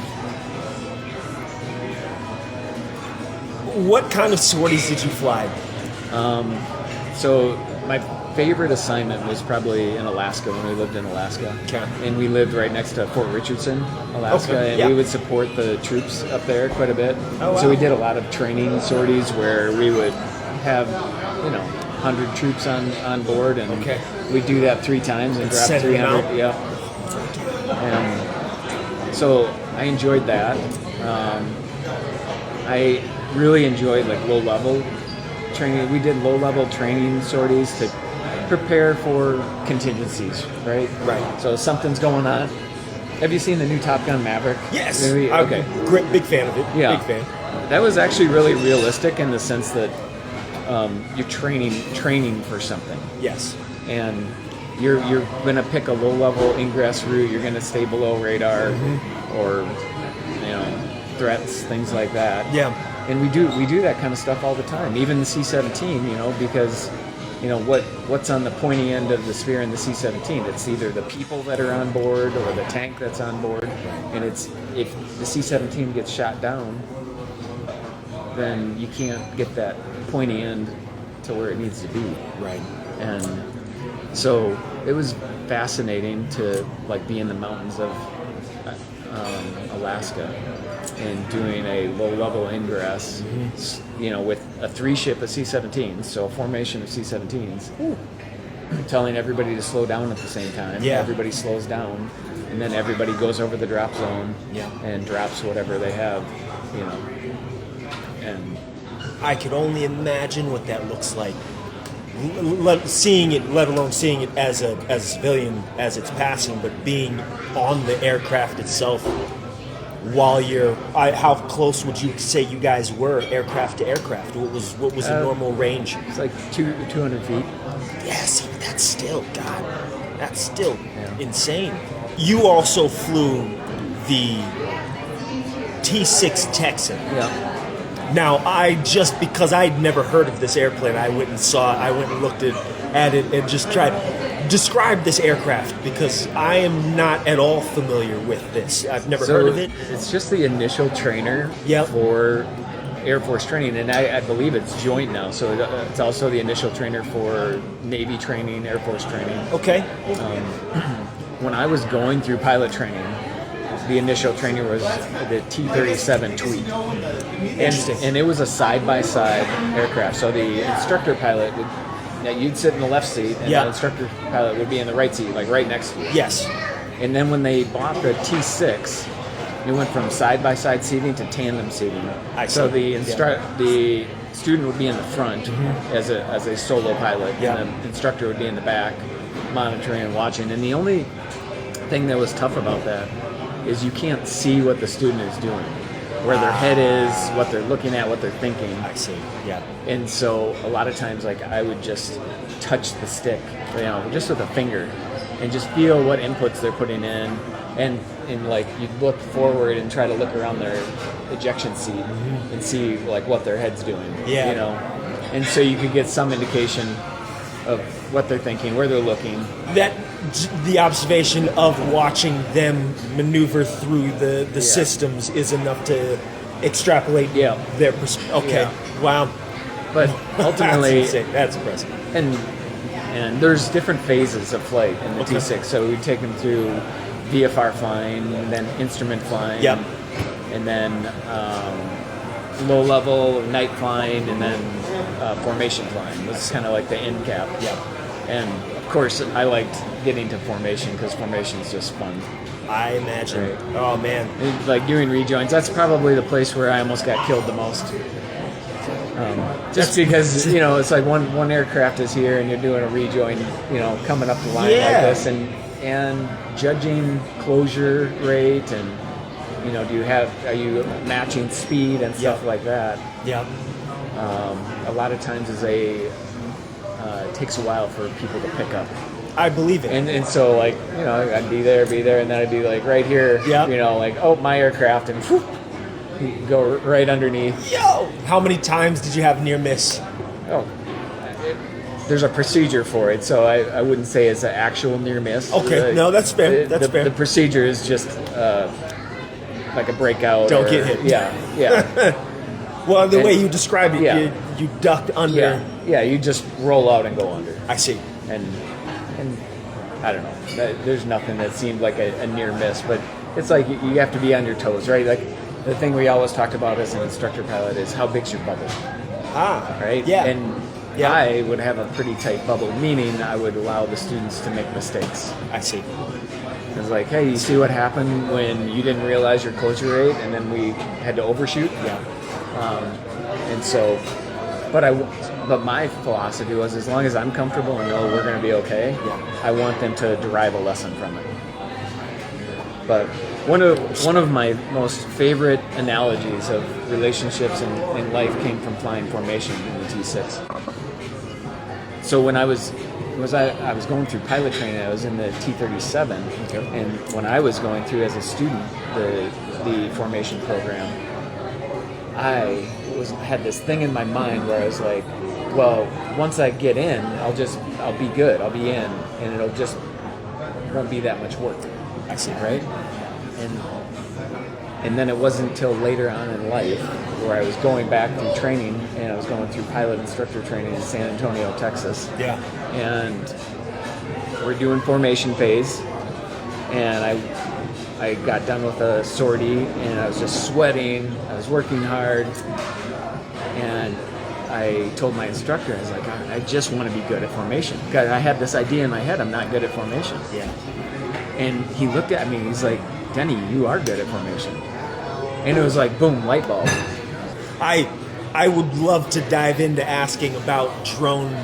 [SPEAKER 1] What kind of sorties did you fly?
[SPEAKER 2] So my favorite assignment was probably in Alaska, when we lived in Alaska.
[SPEAKER 1] Okay.
[SPEAKER 2] And we lived right next to Fort Richardson, Alaska, and we would support the troops up there quite a bit.
[SPEAKER 1] Oh, wow.
[SPEAKER 2] So we did a lot of training sorties where we would have, 100 troops on board, and we'd do that 3 times and drop 300. Yeah. And so I enjoyed that. I really enjoyed low level training. We did low level training sorties to prepare for contingencies, right?
[SPEAKER 1] Right.
[SPEAKER 2] So something's going on. Have you seen the new Top Gun Maverick?
[SPEAKER 1] Yes.
[SPEAKER 2] Maybe? Okay.
[SPEAKER 1] Great, big fan of it.
[SPEAKER 2] Yeah.
[SPEAKER 1] Big fan.
[SPEAKER 2] That was actually really realistic in the sense that you're training for something.
[SPEAKER 1] Yes.
[SPEAKER 2] And you're going to pick a low level ingress route. You're going to stay below radar, or threats, things like that.
[SPEAKER 1] Yeah.
[SPEAKER 2] And we do that kind of stuff all the time. Even the C-17, because what's on the pointy end of the spear in the C-17? It's either the people that are on board or the tank that's on board. And it's, if the C-17 gets shot down, then you can't get that pointy end to where it needs to be.
[SPEAKER 1] Right.
[SPEAKER 2] And so it was fascinating to be in the mountains of Alaska and doing a low-level ingress, with a 3-ship of C-17s, so a formation of C-17s, telling everybody to slow down at the same time.
[SPEAKER 1] Yeah.
[SPEAKER 2] Everybody slows down, and then everybody goes over the drop zone and drops whatever they have, And
[SPEAKER 1] I could only imagine what that looks like. Let alone seeing it as a civilian as it's passing, but being on the aircraft itself while you're. How close would you say you guys were, aircraft to aircraft? What was the normal range?
[SPEAKER 2] It's like 200 feet.
[SPEAKER 1] Yeah, see, that's still insane. You also flew the T-6 Texan.
[SPEAKER 2] Yeah.
[SPEAKER 1] Now, because I'd never heard of this airplane, I went and looked at it and just tried to describe this aircraft, because I am not at all familiar with this. I've never heard of it.
[SPEAKER 2] It's just the initial trainer for Air Force training, and I believe it's joint now, so it's also the initial trainer for Navy training, Air Force training.
[SPEAKER 1] Okay.
[SPEAKER 2] When I was going through pilot training, the initial trainer was the T-37 Tweet. And it was a side-by-side aircraft. So the instructor pilot you'd sit in the left seat, and the instructor pilot would be in the right seat, right next to you.
[SPEAKER 1] Yes.
[SPEAKER 2] And then when they bought the T-6, it went from side-by-side seating to tandem seating. So the student would be in the front as a solo pilot, and the instructor would be in the back, monitoring and watching. And the only thing that was tough about that is you can't see what the student is doing, where their head is, what they're looking at, what they're thinking.
[SPEAKER 1] I see. Yeah.
[SPEAKER 2] And so a lot of times, I would just touch the stick, just with a finger, and just feel what inputs they're putting in, and you'd look forward and try to look around their ejection seat and see what their head's doing.
[SPEAKER 1] Yeah.
[SPEAKER 2] And so you could get some indication of what they're thinking, where they're looking.
[SPEAKER 1] The observation of watching them maneuver through the systems is enough to extrapolate their perspective. Okay, wow.
[SPEAKER 2] But ultimately,
[SPEAKER 1] that's impressive.
[SPEAKER 2] And there's different phases of flight in the T-6. So we'd take them through VFR flying, and then instrument flying, and then low level night flying, and then formation flying. This is kind of like the end cap.
[SPEAKER 1] Yeah.
[SPEAKER 2] And of course, I liked getting to formation because formation is just fun.
[SPEAKER 1] I imagine.
[SPEAKER 2] Right.
[SPEAKER 1] Oh man.
[SPEAKER 2] Like doing rejoins, that's probably the place where I almost got killed the most. Just because, you know, it's like one aircraft is here and you're doing a rejoin, you know, coming up the line like this, and judging closure rate, and, you know, are you matching speed and stuff like that.
[SPEAKER 1] Yeah.
[SPEAKER 2] A lot of times it takes a while for people to pick up.
[SPEAKER 1] I believe it.
[SPEAKER 2] And so, like, you know, I'd be there, and then I'd be like right here, you know, like, oh, my aircraft, and whoop, you go right underneath.
[SPEAKER 1] Yo! How many times did you have near miss?
[SPEAKER 2] Oh, there's a procedure for it, so I wouldn't say it's an actual near miss.
[SPEAKER 1] Okay, no, that's fair. That's fair.
[SPEAKER 2] The procedure is just like a breakout.
[SPEAKER 1] Don't get hit.
[SPEAKER 2] Yeah.
[SPEAKER 1] Well, the way you described it, you ducked under.
[SPEAKER 2] Yeah, you just roll out and go under.
[SPEAKER 1] I see.
[SPEAKER 2] And I don't know. There's nothing that seemed like a near miss, but it's like you have to be on your toes, right? Like the thing we always talked about as an instructor pilot is how big's your bubble, right?
[SPEAKER 1] Yeah.
[SPEAKER 2] And I would have a pretty tight bubble, meaning I would allow the students to make mistakes.
[SPEAKER 1] I see.
[SPEAKER 2] It's like, hey, you see what happened when you didn't realize your closure rate, and then we had to overshoot?
[SPEAKER 1] Yeah.
[SPEAKER 2] And so, but my philosophy was, as long as I'm comfortable and know we're going to be okay, I want them to derive a lesson from it. But one of my most favorite analogies of relationships in life came from flying formation in the T6. So when I was going through pilot training, I was in the T-37, and when I was going through as a student the formation program, I had this thing in my mind where I was like, well, once I get in, I'll be good, I'll be in, and won't be that much work.
[SPEAKER 1] I see.
[SPEAKER 2] Right? And then it wasn't until later on in life where I was going back through training, and I was going through pilot instructor training in San Antonio, Texas.
[SPEAKER 1] Yeah.
[SPEAKER 2] And we're doing formation phase, and I got done with a sortie, and I was just sweating. I was working hard, and I told my instructor, I was like, I just want to be good at formation. Because I had this idea in my head, I'm not good at formation.
[SPEAKER 1] Yeah.
[SPEAKER 2] And he looked at me, he's like, Denny, you are good at formation. And it was like, boom, light bulb.
[SPEAKER 1] I would love to dive into asking about drone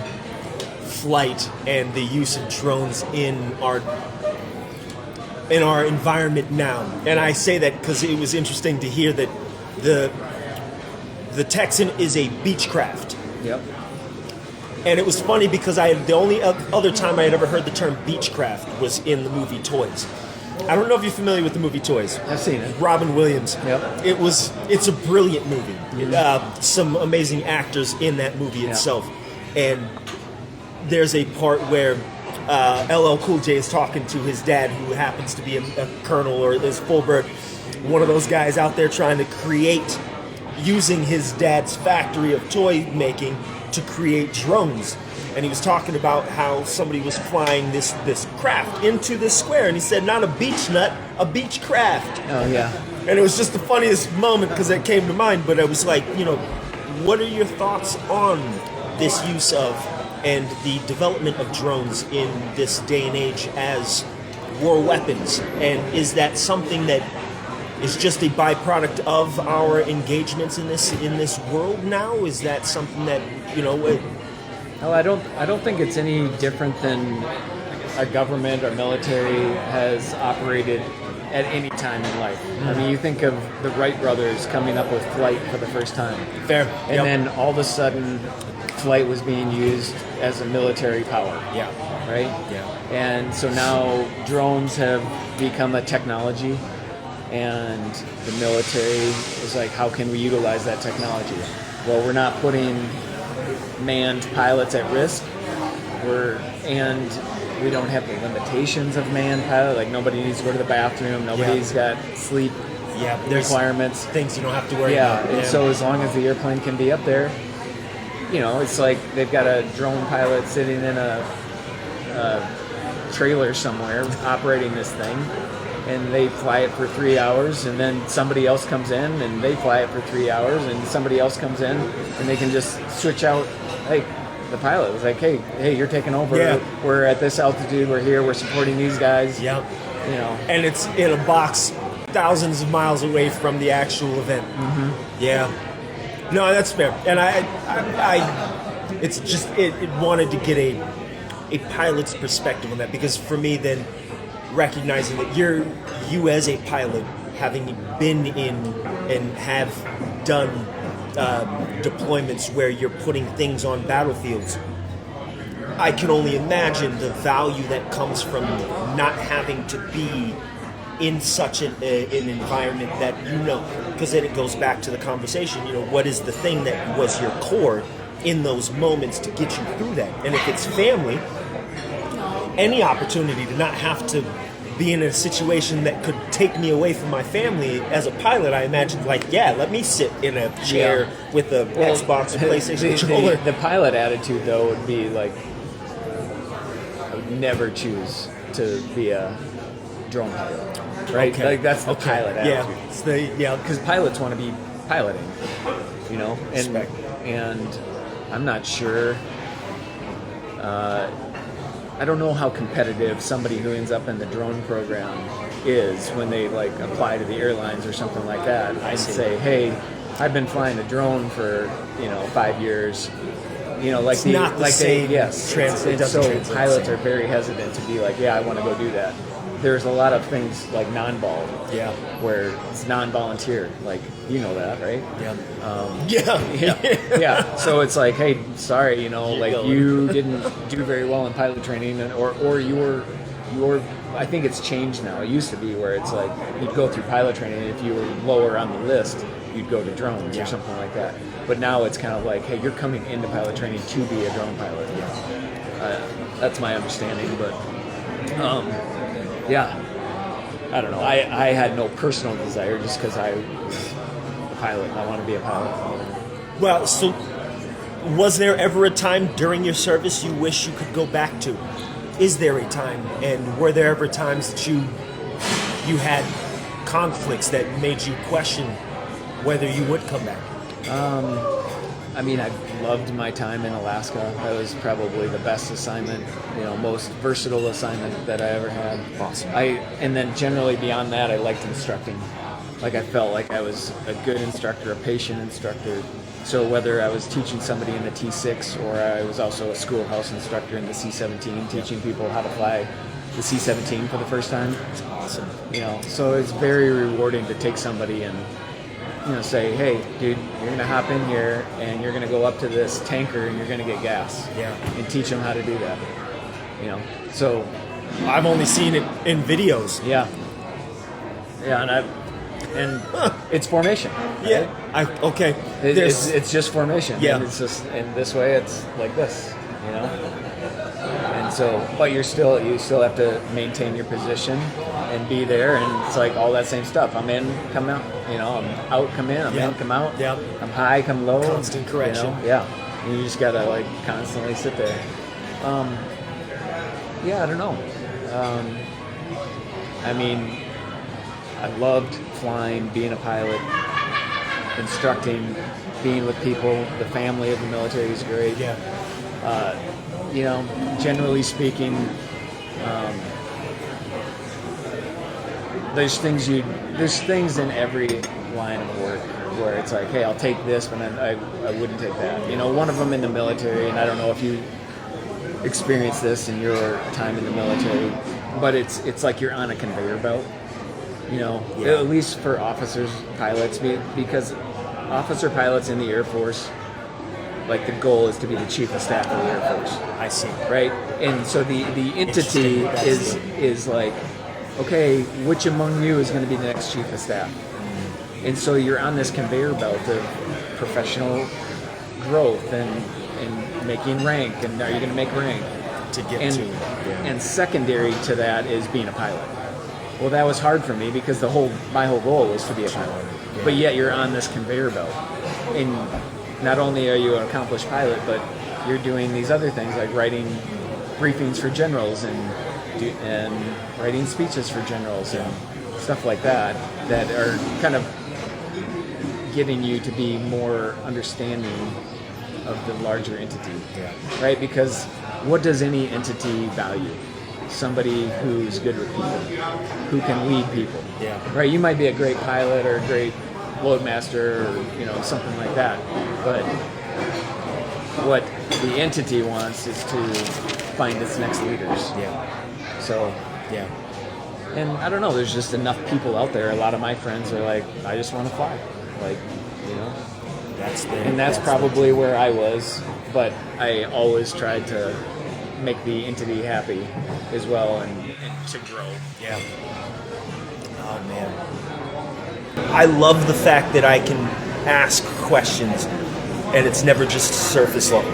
[SPEAKER 1] flight and the use of drones in our environment now. And I say that because it was interesting to hear that the Texan is a Beechcraft.
[SPEAKER 2] Yep.
[SPEAKER 1] And it was funny because the only other time I had ever heard the term Beechcraft was in the movie Toys. I don't know if you're familiar with the movie Toys.
[SPEAKER 2] I've seen it.
[SPEAKER 1] Robin Williams.
[SPEAKER 2] Yep.
[SPEAKER 1] It's a brilliant movie. Some amazing actors in that movie itself. And there's a part where LL Cool J is talking to his dad, who happens to be a colonel or is Fulbert, one of those guys out there trying to create, using his dad's factory of toy making to create drones. And he was talking about how somebody was flying this craft into this square, and he said, not a beach nut, a beach craft.
[SPEAKER 2] Oh, yeah.
[SPEAKER 1] And it was just the funniest moment because it came to mind, but I was like, what are your thoughts on this use of and the development of drones in this day and age as war weapons? And is that something that is just a byproduct of our engagements in this world now? Is that something that,
[SPEAKER 2] No, I don't think it's any different than our government or military has operated at any time in life. I mean, you think of the Wright brothers coming up with flight for the first time.
[SPEAKER 1] Fair.
[SPEAKER 2] And then all of a sudden, flight was being used as a military power.
[SPEAKER 1] Yeah.
[SPEAKER 2] Right?
[SPEAKER 1] Yeah.
[SPEAKER 2] And so now drones have become a technology, and the military is like, how can we utilize that technology? Well, we're not putting manned pilots at risk, and we don't have the limitations of manned pilot. Like, nobody needs to go to the bathroom, nobody's got sleep requirements,
[SPEAKER 1] things you don't have to worry about.
[SPEAKER 2] And so as long as the airplane can be up there, it's like they've got a drone pilot sitting in a trailer somewhere operating this thing, and they fly it for 3 hours, and then somebody else comes in and they fly it for 3 hours, and somebody else comes in, and they can just switch out. Like, the pilot was like, hey, you're taking over.
[SPEAKER 1] Yeah.
[SPEAKER 2] We're at this altitude, we're here, we're supporting these guys.
[SPEAKER 1] Yeah.
[SPEAKER 2] You know,
[SPEAKER 1] and it's in a box thousands of miles away from the actual event. Yeah, no, that's fair. And it's just it wanted to get a pilot's perspective on that, because for me, then recognizing that you as a pilot, having been in and have done deployments where you're putting things on battlefields, I can only imagine the value that comes from not having to be in such an environment that because then it goes back to the conversation, what is the thing that was your core in those moments to get you through that? And if it's family, any opportunity to not have to be in a situation that could take me away from my family as a pilot, I imagine, let me sit in a chair with a Xbox or PlayStation controller.
[SPEAKER 2] The pilot attitude, though, would be like, I would never choose to be a drone pilot, right?
[SPEAKER 1] Okay.
[SPEAKER 2] Like, that's the pilot attitude.
[SPEAKER 1] Because
[SPEAKER 2] pilots want to be piloting, and I'm not sure. I don't know how competitive somebody who ends up in the drone program is when they apply to the airlines or something like that. I'd say, hey, I've been flying a drone for 5 years.
[SPEAKER 1] It's not the same.
[SPEAKER 2] So pilots are very hesitant to be like, yeah, I want to go do that. There's a lot of things like non-vol, where it's non-volunteer. That, right? Yeah. So it's like, hey, sorry, you didn't do very well in pilot training, or you were. I think it's changed now. It used to be where it's like you'd go through pilot training, and if you were lower on the list, you'd go to drones or something like that. But now it's kind of like, hey, you're coming into pilot training to be a drone pilot. That's my understanding, but. I don't know. I had no personal desire just because I was a pilot and I want to be a pilot.
[SPEAKER 1] Well, so was there ever a time during your service you wish you could go back to? Is there a time? And were there ever times that you had conflicts that made you question whether you would come back?
[SPEAKER 2] I loved my time in Alaska. That was probably the best assignment, most versatile assignment that I ever had.
[SPEAKER 1] Awesome.
[SPEAKER 2] And then generally beyond that, I liked instructing. I felt like I was a good instructor, a patient instructor. So whether I was teaching somebody in the T6 or I was also a schoolhouse instructor in the C-17, teaching people how to fly the C-17 for the first time.
[SPEAKER 1] It's awesome.
[SPEAKER 2] So it's very rewarding to take somebody and say, hey, dude, you're going to hop in here and you're going to go up to this tanker and you're going to get gas. And teach them how to do that. So
[SPEAKER 1] I've only seen it in videos.
[SPEAKER 2] Yeah, and it's formation. Right?
[SPEAKER 1] Okay.
[SPEAKER 2] It's just formation.
[SPEAKER 1] Yeah.
[SPEAKER 2] And it's just, and this way it's like this, And so, but you still have to maintain your position and be there, and it's like all that same stuff. I'm in, come out. I'm out, come in. I'm in, come out. I'm high, come low.
[SPEAKER 1] Constant correction.
[SPEAKER 2] And you just gotta constantly sit there. I don't know. I loved flying, being a pilot, instructing, being with people. The family of the military is great. Generally speaking, there's things in every line of work where it's like, hey, I'll take this, but I wouldn't take that. One of them in the military, and I don't know if you experienced this in your time in the military, but it's like you're on a conveyor belt. At least for officers, pilots, because officer pilots in the Air Force, the goal is to be the chief of staff of the Air Force.
[SPEAKER 1] I see.
[SPEAKER 2] Right? And so the entity is like, okay, which among you is going to be the next chief of staff? And so you're on this conveyor belt of professional growth and making rank, and are you going to make rank?
[SPEAKER 1] To get
[SPEAKER 2] And secondary to that is being a pilot. Well, that was hard for me because my whole goal was to be a pilot. But yet you're on this conveyor belt. And not only are you an accomplished pilot, but you're doing these other things like writing briefings for generals and writing speeches for generals and stuff like that are kind of getting you to be more understanding of the larger entity, right? Because what does any entity value? somebody who's good with people, who can lead people.
[SPEAKER 1] Yeah.
[SPEAKER 2] Right. You might be a great pilot or a great loadmaster or something like that, but what the entity wants is to find its next leaders.
[SPEAKER 1] Yeah.
[SPEAKER 2] So
[SPEAKER 1] Yeah.
[SPEAKER 2] and I don't know. There's just enough people out there. A lot of my friends are like, I just want to fly, like that's probably where I was, but I always tried to make the entity happy as well and to grow.
[SPEAKER 1] Yeah. Oh man. I love the fact that I can ask questions and it's never just surface level.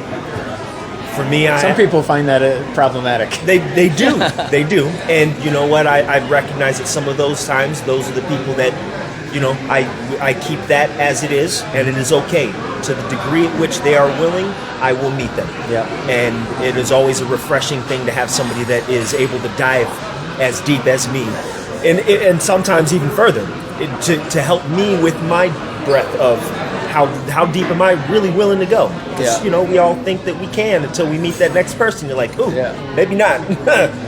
[SPEAKER 1] For me,
[SPEAKER 2] some people find that problematic.
[SPEAKER 1] They do. They do. And you know what? I recognize that some of those times, those are the people that, I keep that as it is, and it is okay. To the degree at which they are willing, I will meet them.
[SPEAKER 2] Yeah.
[SPEAKER 1] And it is always a refreshing thing to have somebody that is able to dive as deep as me, and sometimes even further, to help me with my breadth of how deep am I really willing to go? Because,
[SPEAKER 2] Yeah.
[SPEAKER 1] We all think that we can until we meet that next person. You're like, oh,
[SPEAKER 2] Yeah.
[SPEAKER 1] maybe not.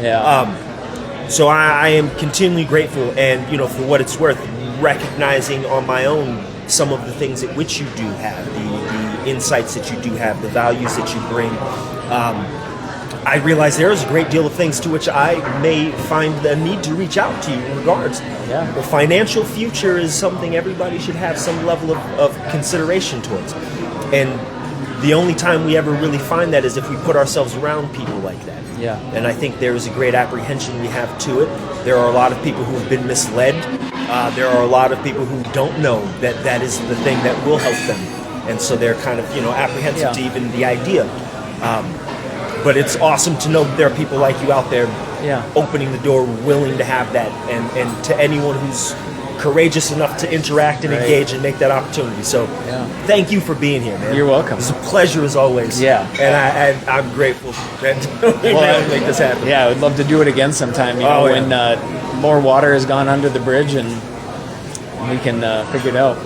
[SPEAKER 2] Yeah.
[SPEAKER 1] So I am continually grateful, and for what it's worth, recognizing on my own some of the things at which you do have, the insights that you do have, the values that you bring. I realize there is a great deal of things to which I may find the need to reach out to you in regards.
[SPEAKER 2] Yeah.
[SPEAKER 1] The financial future is something everybody should have some level of consideration towards. And the only time we ever really find that is if we put ourselves around people like that.
[SPEAKER 2] Yeah.
[SPEAKER 1] And I think there is a great apprehension we have to it. There are a lot of people who have been misled. There are a lot of people who don't know that that is the thing that will help them. And so they're kind of, apprehensive to even the idea. But it's awesome to know that there are people like you out there opening the door, willing to have that. And to anyone who's courageous enough to interact and engage and make that opportunity. So thank you for being here, man.
[SPEAKER 2] You're welcome.
[SPEAKER 1] It's a pleasure as always.
[SPEAKER 2] Yeah.
[SPEAKER 1] And I'm grateful that we were able to make this happen.
[SPEAKER 2] Yeah, I would love to do it again sometime, when more water has gone under the bridge and we can figure it out.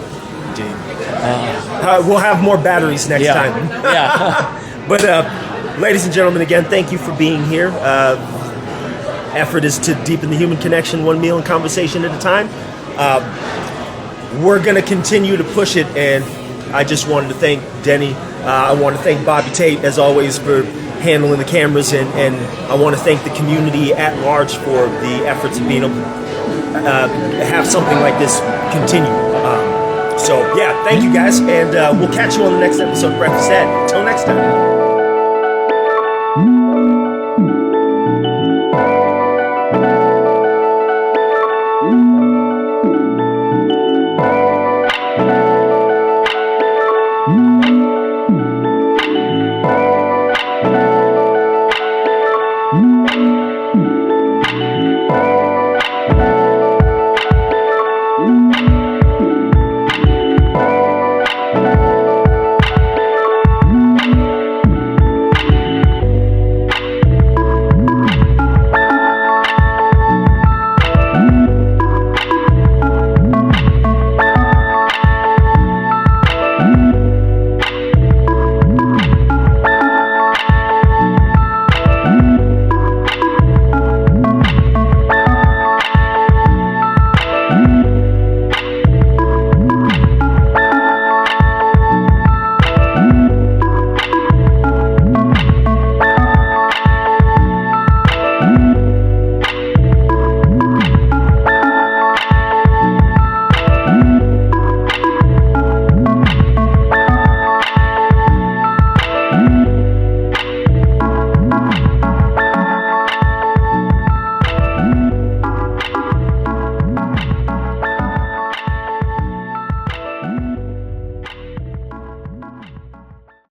[SPEAKER 1] We'll have more batteries next time.
[SPEAKER 2] Yeah.
[SPEAKER 1] But ladies and gentlemen, again, thank you for being here. Effort is to deepen the human connection, one meal and conversation at a time. We're going to continue to push it, and I just wanted to thank Denny. I want to thank Bobby Tate, as always, for handling the cameras, and I want to thank the community at large for the efforts of being able to have something like this continue. So, thank you guys, and we'll catch you on the next episode of Breakfast Ed. Until next time.